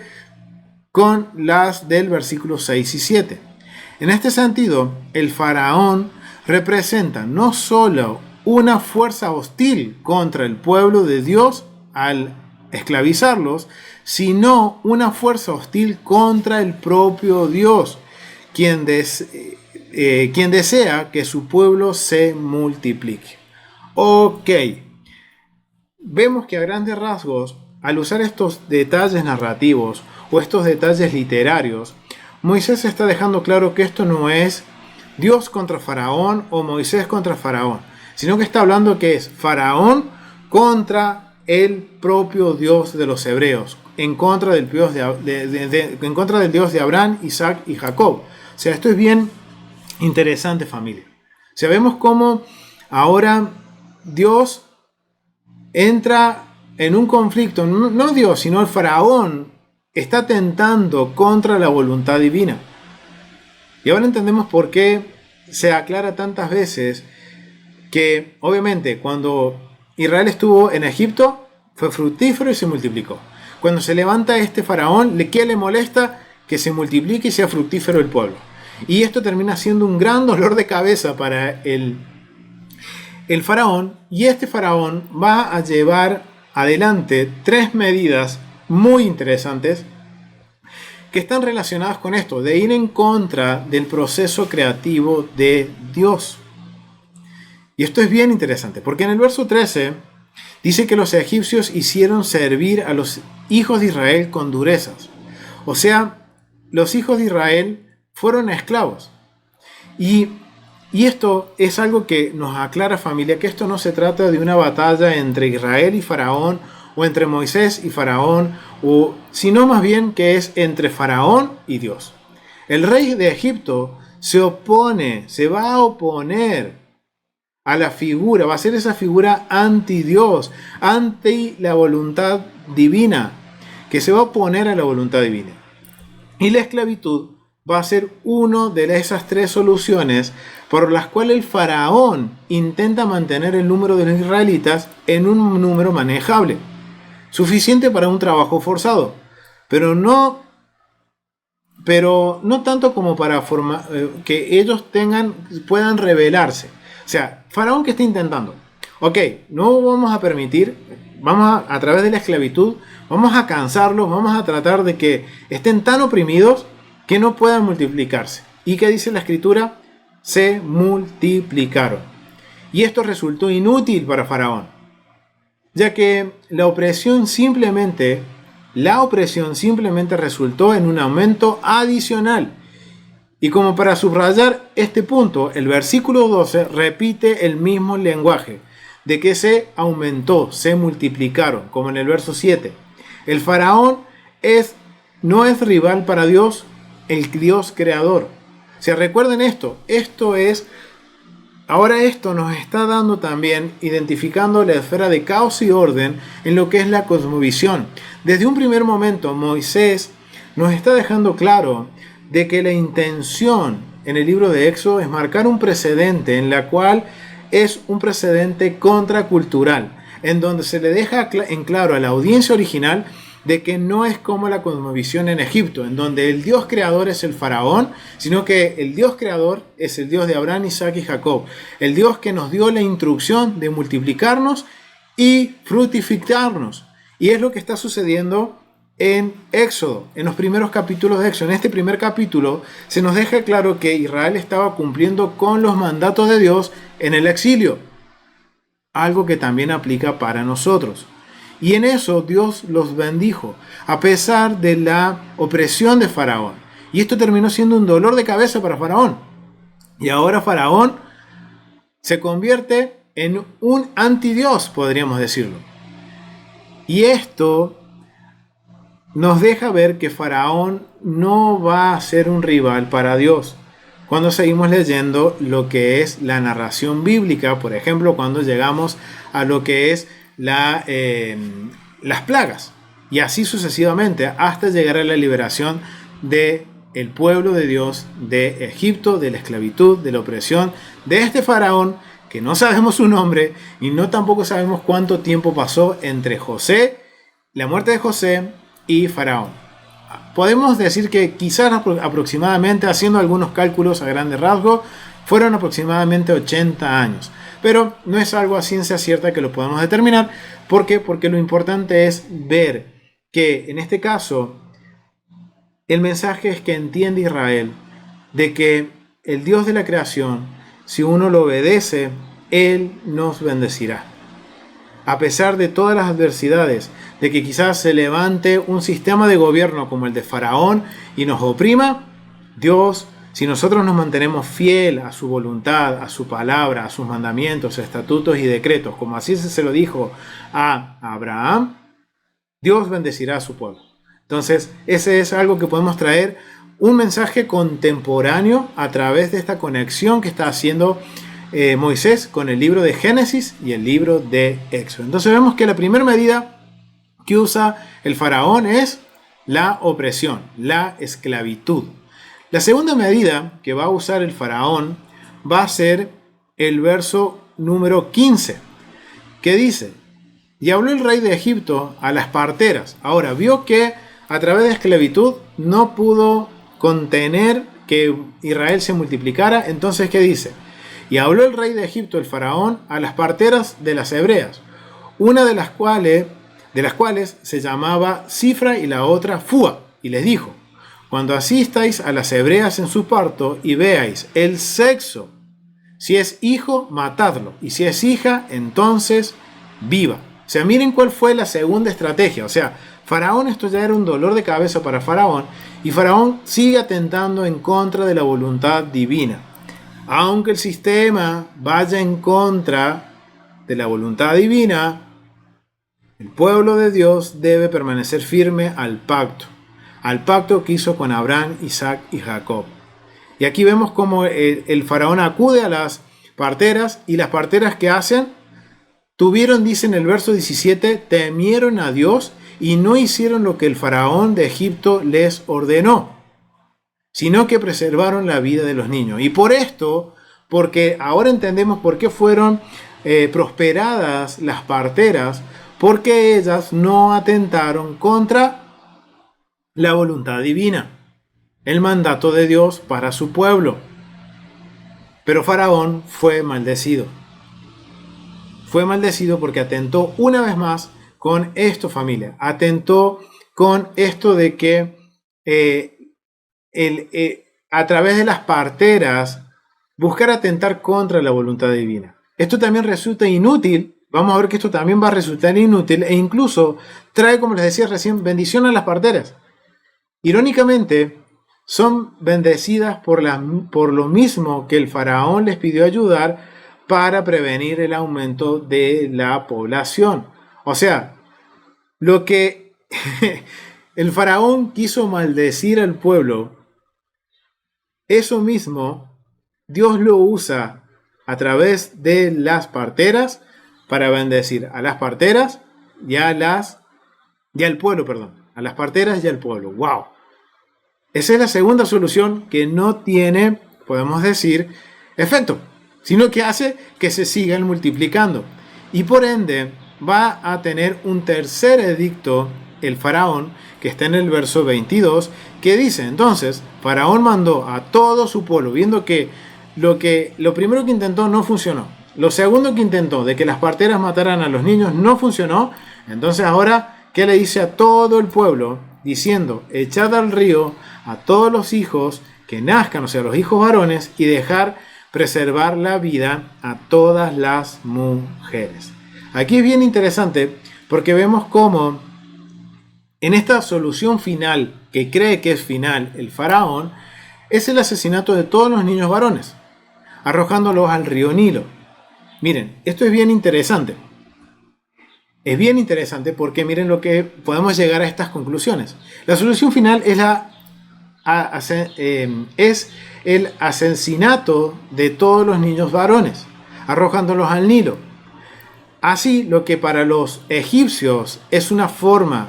con las del versículo 6 y 7. En este sentido, el faraón representa no solo una fuerza hostil contra el pueblo de Dios al esclavizarlos, sino una fuerza hostil contra el propio Dios, quien desea que su pueblo se multiplique. Ok, vemos que a grandes rasgos al usar estos detalles narrativos o estos detalles literarios, Moisés está dejando claro que esto no es Dios contra Faraón o Moisés contra Faraón, sino que está hablando que es Faraón contra el propio Dios de los hebreos, en contra del Dios en contra del Dios de Abraham, Isaac y Jacob. O sea, esto es bien interesante, familia. O sea, vemos cómo ahora Dios entra en un conflicto, no Dios, sino el Faraón está tentando contra la voluntad divina. Y ahora entendemos por qué se aclara tantas veces que, obviamente, cuando Israel estuvo en Egipto, fue fructífero y se multiplicó. Cuando se levanta este Faraón, ¿qué le molesta? Que se multiplique y sea fructífero el pueblo. Y esto termina siendo un gran dolor de cabeza para el Faraón, y este Faraón va a llevar adelante 3 medidas muy interesantes que están relacionadas con esto, de ir en contra del proceso creativo de Dios. Y esto es bien interesante, porque en el verso 13 dice que los egipcios hicieron servir a los hijos de Israel con durezas. O sea, los hijos de Israel fueron esclavos. Y esto es algo que nos aclara, familia, que esto no se trata de una batalla entre Israel y Faraón, o entre Moisés y Faraón, sino más bien que es entre Faraón y Dios. El rey de Egipto se va a oponer a la figura, va a ser esa figura anti Dios, anti la voluntad divina, que se va a oponer a la voluntad divina. Y la esclavitud va a ser una de esas 3 soluciones por las cuales el Faraón intenta mantener el número de los israelitas en un número manejable, suficiente para un trabajo forzado, pero no tanto como para que ellos puedan rebelarse. O sea, Faraón, ¿qué está intentando? Ok, no vamos a permitir, a través de la esclavitud, vamos a cansarlos, vamos a tratar de que estén tan oprimidos que no puedan multiplicarse. ¿Y qué dice la escritura? Se multiplicaron. Y esto resultó inútil para Faraón, ya que la opresión simplemente resultó en un aumento adicional. Y como para subrayar este punto, el versículo 12 repite el mismo lenguaje, de que se aumentó, se multiplicaron, como en el verso 7. El Faraón no es rival para Dios, el Dios creador. O sea, recuerden esto, ahora esto nos está dando también, identificando la esfera de caos y orden en lo que es la cosmovisión. Desde un primer momento, Moisés nos está dejando claro de que la intención en el libro de Éxodo es marcar un precedente, en la cual es un precedente contracultural, en donde se le deja en claro a la audiencia original de que no es como la cosmovisión en Egipto, en donde el Dios creador es el Faraón, sino que el Dios creador es el Dios de Abraham, Isaac y Jacob, el Dios que nos dio la instrucción de multiplicarnos y fructificarnos. Y es lo que está sucediendo en Éxodo, en los primeros capítulos de Éxodo. En este primer capítulo se nos deja claro que Israel estaba cumpliendo con los mandatos de Dios en el exilio, algo que también aplica para nosotros. Y en eso Dios los bendijo, a pesar de la opresión de Faraón. Y esto terminó siendo un dolor de cabeza para Faraón. Y ahora Faraón se convierte en un antidios, podríamos decirlo. Y esto nos deja ver que Faraón no va a ser un rival para Dios. Cuando seguimos leyendo lo que es la narración bíblica, por ejemplo, cuando llegamos a lo que es las plagas, y así sucesivamente, hasta llegar a la liberación del pueblo de Dios de Egipto, de la esclavitud, de la opresión, de este Faraón, que no sabemos su nombre, y no tampoco sabemos cuánto tiempo pasó entre José, la muerte de José, y Faraón. Podemos decir que quizás aproximadamente, haciendo algunos cálculos a grandes rasgos, fueron aproximadamente 80 años. Pero no es algo a ciencia cierta que lo podamos determinar. ¿Por qué? Porque lo importante es ver que en este caso el mensaje es que entiende Israel de que el Dios de la creación, si uno lo obedece, Él nos bendecirá. a pesar de todas las adversidades, de que quizás se levante un sistema de gobierno como el de Faraón y nos oprima, Dios, si nosotros nos mantenemos fiel a su voluntad, a su palabra, a sus mandamientos, estatutos y decretos, como así se lo dijo a Abraham, Dios bendecirá a su pueblo. Entonces, ese es algo que podemos traer, un mensaje contemporáneo a través de esta conexión que está haciendo Moisés con el libro de Génesis y el libro de Éxodo. Entonces vemos que la primera medida que usa el faraón es la opresión, la esclavitud. La segunda medida que va a usar el faraón va a ser el verso número 15, que dice: y habló el rey de Egipto a las parteras. Ahora, vio que a través de esclavitud no pudo contener que Israel se multiplicara. Entonces, ¿qué dice? Y habló el rey de Egipto, el faraón, a las parteras de las hebreas, una de las cuales se llamaba Cifra y la otra Fúa, y les dijo: cuando asistáis a las hebreas en su parto y veáis el sexo, si es hijo, matadlo, y si es hija, entonces viva. O sea, miren cuál fue la segunda estrategia. O sea, Faraón, esto ya era un dolor de cabeza para Faraón, y Faraón sigue atentando en contra de la voluntad divina. Aunque el sistema vaya en contra de la voluntad divina, el pueblo de Dios debe permanecer firme al pacto que hizo con Abraham, Isaac y Jacob. Y aquí vemos cómo el faraón acude a las parteras, y las parteras que hacen, tuvieron, dice en el verso 17, temieron a Dios y no hicieron lo que el faraón de Egipto les ordenó, sino que preservaron la vida de los niños. Y por esto, porque ahora entendemos por qué fueron prosperadas las parteras, porque ellas no atentaron contra la voluntad divina, el mandato de Dios para su pueblo. Pero Faraón fue maldecido. Fue maldecido porque atentó una vez más con esto, familia. Atentó con esto de que a través de las parteras buscar atentar contra la voluntad divina. Esto también resulta inútil. Vamos a ver que esto también va a resultar inútil, e incluso trae, como les decía recién, bendición a las parteras. Irónicamente, son bendecidas por lo mismo que el faraón les pidió ayudar para prevenir el aumento de la población. O sea, lo que el faraón quiso maldecir al pueblo, eso mismo Dios lo usa a través de las parteras para bendecir a las parteras y al pueblo, perdón. A las parteras y al pueblo. ¡Wow! Esa es la segunda solución que no tiene, podemos decir, efecto, sino que hace que se sigan multiplicando. Y por ende va a tener un tercer edicto el faraón, que está en el verso 22, que dice: entonces Faraón mandó a todo su pueblo, viendo que lo primero que intentó no funcionó, lo segundo que intentó de que las parteras mataran a los niños no funcionó. Entonces ahora, ¿qué le dice a todo el pueblo? Diciendo: echad al río a todos los hijos que nazcan, o sea, los hijos varones, y dejar preservar la vida a todas las mujeres. Aquí es bien interesante porque vemos cómo en esta solución final, que cree que es final el faraón, es el asesinato de todos los niños varones, arrojándolos al río Nilo. Miren, esto es bien interesante. Es bien interesante porque miren lo que podemos llegar a estas conclusiones. La solución final es el asesinato de todos los niños varones, arrojándolos al Nilo. Así, lo que para los egipcios es una forma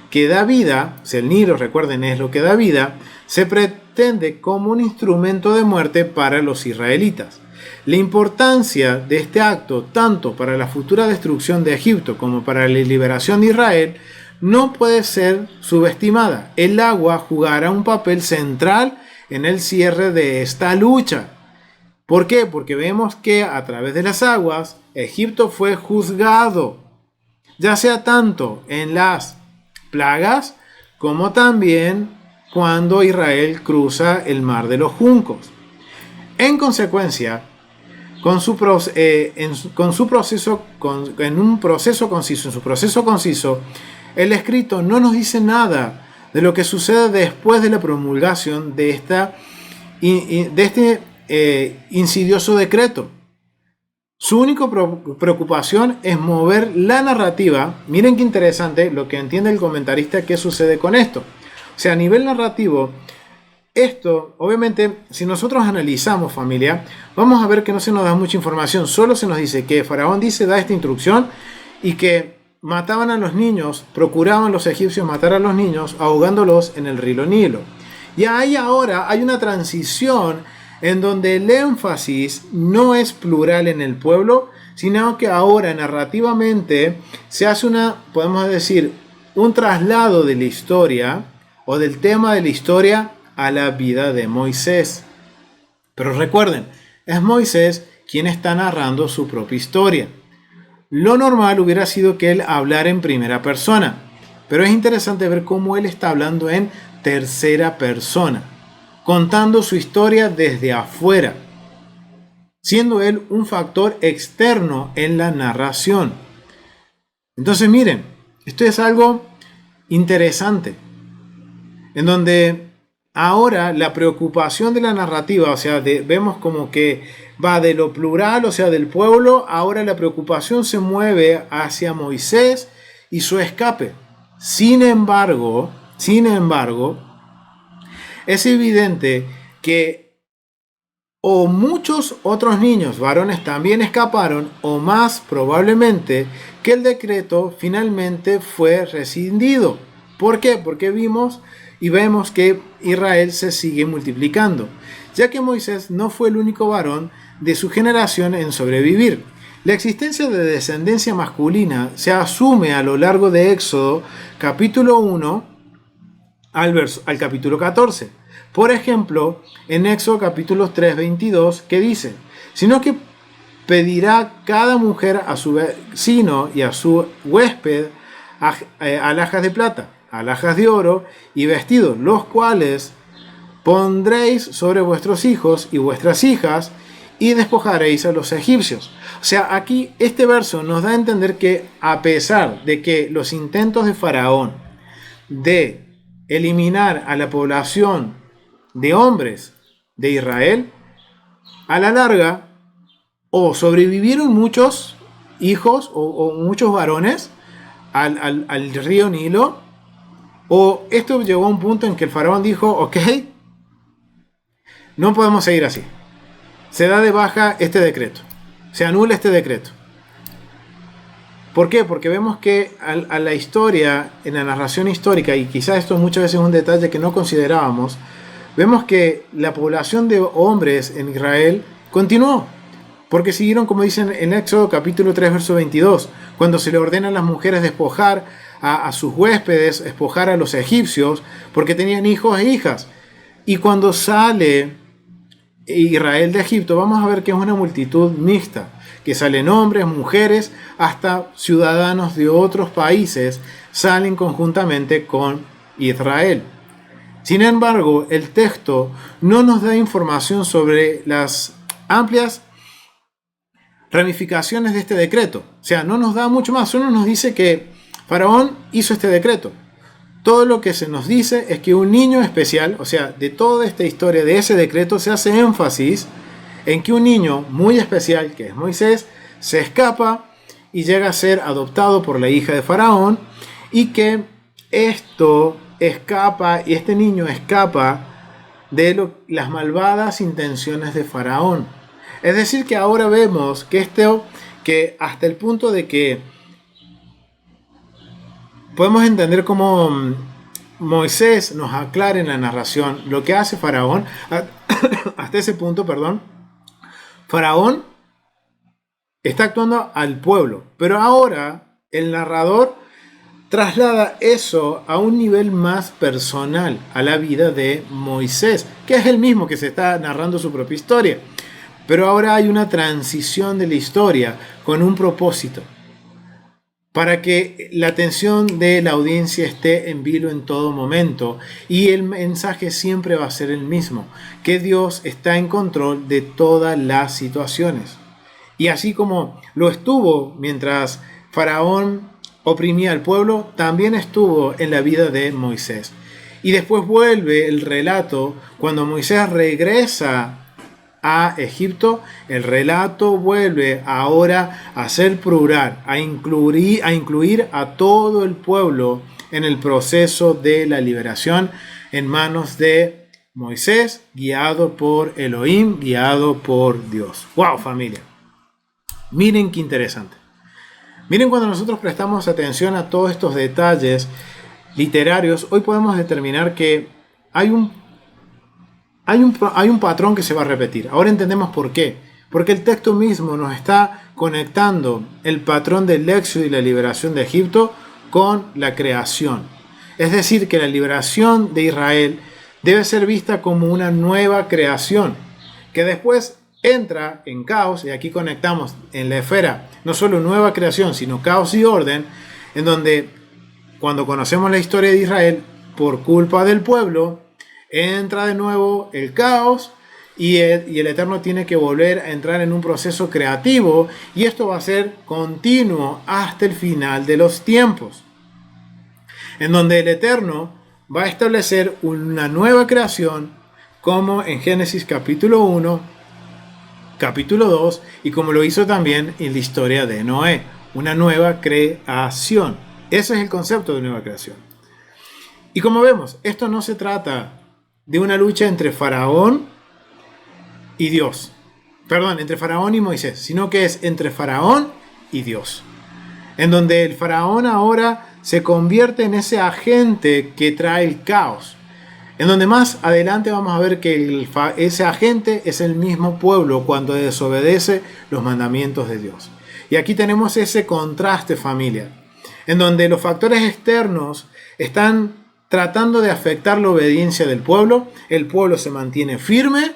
que da vida, si el Nilo, recuerden, es lo que da vida, se pretende como un instrumento de muerte para los israelitas. La importancia de este acto, tanto para la futura destrucción de Egipto como para la liberación de Israel, no puede ser subestimada. El agua jugará un papel central en el cierre de esta lucha. ¿Por qué? Porque vemos que a través de las aguas, Egipto fue juzgado, ya sea tanto en las plagas como también cuando Israel cruza el mar de los juncos. En consecuencia, en un proceso conciso, el escrito no nos dice nada de lo que sucede después de la promulgación de este insidioso decreto. Su única preocupación es mover la narrativa. Miren qué interesante lo que entiende el comentarista que sucede con esto. O sea, a nivel narrativo, esto, obviamente, si nosotros analizamos, familia, vamos a ver que no se nos da mucha información. Solo se nos dice que Faraón da esta instrucción y que mataban a los niños, procuraban los egipcios matar a los niños ahogándolos en el río Nilo. Y ahí ahora hay una transición en donde el énfasis no es plural en el pueblo, sino que ahora narrativamente se hace podemos decir, un traslado de la historia o del tema de la historia a la vida de Moisés. Pero recuerden, es Moisés quien está narrando su propia historia. Lo normal hubiera sido que él hablara en primera persona, pero es interesante ver cómo él está hablando en tercera persona, contando su historia desde afuera, siendo él un factor externo en la narración. Entonces miren, esto es algo interesante, en donde ahora la preocupación de la narrativa, o sea, vemos como que va de lo plural, o sea, del pueblo, ahora la preocupación se mueve hacia Moisés y su escape. Sin embargo, es evidente que o muchos otros niños varones también escaparon, o más probablemente que el decreto finalmente fue rescindido. ¿Por qué? Porque vemos que Israel se sigue multiplicando, ya que Moisés no fue el único varón de su generación en sobrevivir. La existencia de descendencia masculina se asume a lo largo de Éxodo capítulo 1 al capítulo 14. Por ejemplo, en Éxodo capítulo 3, 22, que dice: sino que pedirá cada mujer a su vecino y a su huésped alhajas de plata, alhajas de oro y vestidos, los cuales pondréis sobre vuestros hijos y vuestras hijas y despojaréis a los egipcios. O sea, aquí este verso nos da a entender que a pesar de que los intentos de Faraón de eliminar a la población de hombres de Israel, a la larga o sobrevivieron muchos hijos o muchos varones al río Nilo, o esto llegó a un punto en que el faraón dijo: ok, no podemos seguir así, se da de baja este decreto, se anula este decreto. ¿Por qué? Porque vemos que a la historia, en la narración histórica, y quizás esto muchas veces es un detalle que no considerábamos, vemos que la población de hombres en Israel continuó, porque siguieron, como dicen en Éxodo capítulo 3, verso 22, cuando se le ordena a las mujeres despojar a sus huéspedes, despojar a los egipcios, porque tenían hijos e hijas. Y cuando sale Israel de Egipto, vamos a ver que es una multitud mixta, que salen hombres, mujeres, hasta ciudadanos de otros países salen conjuntamente con Israel. Sin embargo, el texto no nos da información sobre las amplias ramificaciones de este decreto. O sea, no nos da mucho más, solo nos dice que Faraón hizo este decreto. Todo lo que se nos dice es que un niño especial, o sea, de toda esta historia de ese decreto, se hace énfasis en que un niño muy especial, que es Moisés, se escapa y llega a ser adoptado por la hija de Faraón, y que este niño escapa de las malvadas intenciones de Faraón. Es decir, que ahora vemos que hasta el punto de que podemos entender cómo Moisés nos aclara en la narración lo que hace Faraón. Hasta ese punto, Faraón está actuando al pueblo, pero ahora el narrador traslada eso a un nivel más personal, a la vida de Moisés, que es el mismo que se está narrando su propia historia. Pero ahora hay una transición de la historia con un propósito, para que la atención de la audiencia esté en vilo en todo momento, y el mensaje siempre va a ser el mismo, que Dios está en control de todas las situaciones. Y así como lo estuvo mientras Faraón oprimía al pueblo, también estuvo en la vida de Moisés. Y después vuelve el relato cuando Moisés regresa a Egipto. El relato vuelve ahora a ser plural, a incluir a todo el pueblo en el proceso de la liberación en manos de Moisés, guiado por Elohim, guiado por Dios. ¡Wow, familia! Miren qué interesante. Miren, cuando nosotros prestamos atención a todos estos detalles literarios, hoy podemos determinar que hay un patrón que se va a repetir. Ahora entendemos por qué. Porque el texto mismo nos está conectando el patrón del éxodo y la liberación de Egipto con la creación. Es decir, que la liberación de Israel debe ser vista como una nueva creación, que después entra en caos, y aquí conectamos en la esfera no solo nueva creación, sino caos y orden, en donde cuando conocemos la historia de Israel, por culpa del pueblo, entra de nuevo el caos y el Eterno tiene que volver a entrar en un proceso creativo, y esto va a ser continuo hasta el final de los tiempos, en donde el Eterno va a establecer una nueva creación, como en Génesis capítulo 1, capítulo 2, y como lo hizo también en la historia de Noé, una nueva creación. Ese es el concepto de nueva creación. Y como vemos, esto no se trata de una lucha entre Faraón y Dios. Perdón, entre Faraón y Moisés, sino que es entre Faraón y Dios. En donde el Faraón ahora se convierte en ese agente que trae el caos. En donde más adelante vamos a ver que ese agente es el mismo pueblo cuando desobedece los mandamientos de Dios. Y aquí tenemos ese contraste, familia, en donde los factores externos están tratando de afectar la obediencia del pueblo. El pueblo se mantiene firme,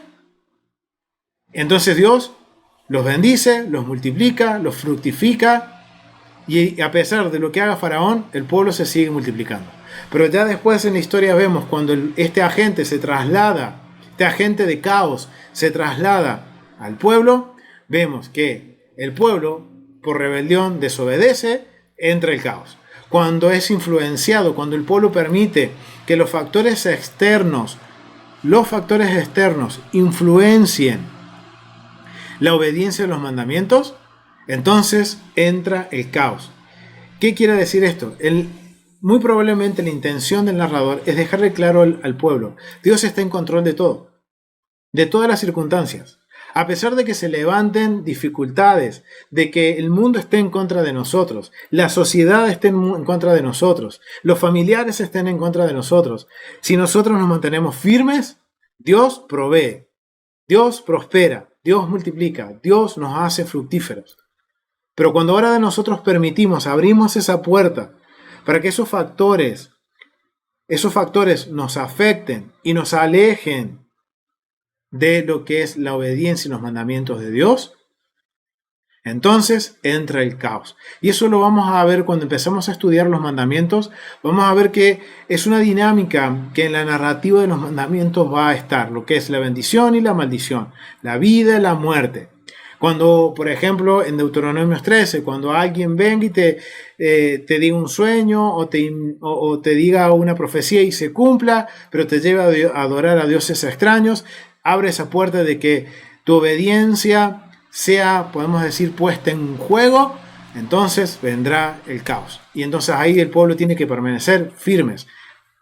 entonces Dios los bendice, los multiplica, los fructifica, y a pesar de lo que haga Faraón, el pueblo se sigue multiplicando. Pero ya después en la historia vemos cuando este agente se traslada, este agente de caos se traslada al pueblo, vemos que el pueblo por rebelión desobedece, entra el caos. Cuando es influenciado, cuando el pueblo permite que los factores externos influencien la obediencia de los mandamientos, entonces entra el caos. ¿Qué quiere decir esto? Muy probablemente la intención del narrador es dejarle claro al pueblo: Dios está en control de todo, de todas las circunstancias. A pesar de que se levanten dificultades, de que el mundo esté en contra de nosotros, la sociedad esté en contra de nosotros, los familiares estén en contra de nosotros, si nosotros nos mantenemos firmes, Dios provee, Dios prospera, Dios multiplica, Dios nos hace fructíferos. Pero cuando ahora de nosotros abrimos esa puerta para que esos factores nos afecten y nos alejen de lo que es la obediencia y los mandamientos de Dios, entonces entra el caos. Y eso lo vamos a ver cuando empezamos a estudiar los mandamientos. Vamos a ver que es una dinámica que en la narrativa de los mandamientos va a estar, lo que es la bendición y la maldición, la vida y la muerte. Cuando, por ejemplo, en Deuteronomio 13, cuando alguien venga y te diga un sueño o te diga una profecía y se cumpla, pero te lleva a adorar a dioses extraños, abre esa puerta de que tu obediencia sea, podemos decir, puesta en juego, entonces vendrá el caos. Y entonces ahí el pueblo tiene que permanecer firmes.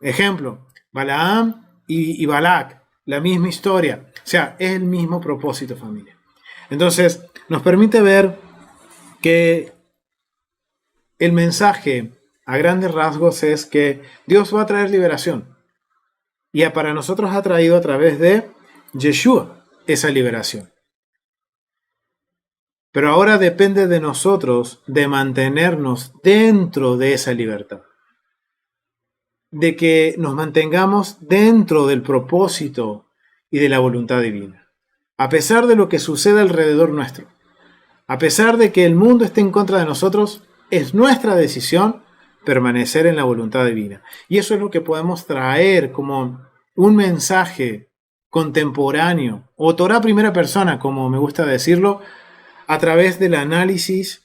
Ejemplo, Balaam y Balac, la misma historia. O sea, es el mismo propósito, familia. Entonces, nos permite ver que el mensaje a grandes rasgos es que Dios va a traer liberación. Y para nosotros ha traído a través de Yeshua esa liberación. Pero ahora depende de nosotros de mantenernos dentro de esa libertad. De que nos mantengamos dentro del propósito y de la voluntad divina. A pesar de lo que sucede alrededor nuestro, a pesar de que el mundo esté en contra de nosotros, es nuestra decisión permanecer en la voluntad divina. Y eso es lo que podemos traer como un mensaje contemporáneo, o Torah primera persona, como me gusta decirlo, a través del análisis,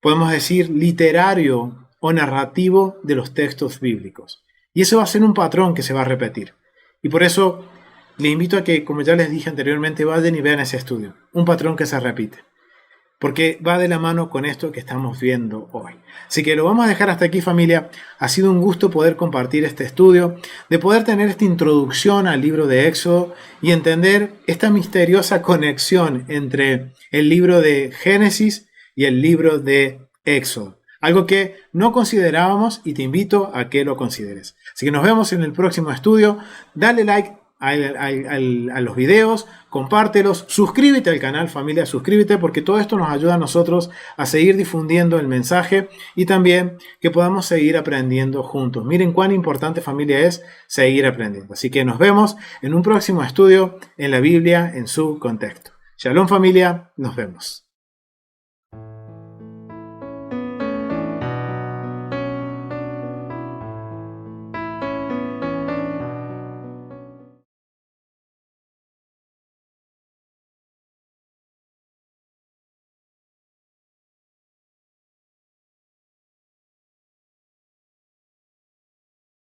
podemos decir, literario o narrativo de los textos bíblicos. Y eso va a ser un patrón que se va a repetir. Y por eso le invito a que, como ya les dije anteriormente, vayan y vean ese estudio. Un patrón que se repite. Porque va de la mano con esto que estamos viendo hoy. Así que lo vamos a dejar hasta aquí, familia. Ha sido un gusto poder compartir este estudio, de poder tener esta introducción al libro de Éxodo y entender esta misteriosa conexión entre el libro de Génesis y el libro de Éxodo. Algo que no considerábamos y te invito a que lo consideres. Así que nos vemos en el próximo estudio. Dale like a los videos, compártelos, suscríbete al canal, familia, suscríbete, porque todo esto nos ayuda a nosotros a seguir difundiendo el mensaje y también que podamos seguir aprendiendo juntos. Miren cuán importante, familia, es seguir aprendiendo. Así que nos vemos en un próximo estudio en la Biblia en su contexto. Shalom, familia, nos vemos.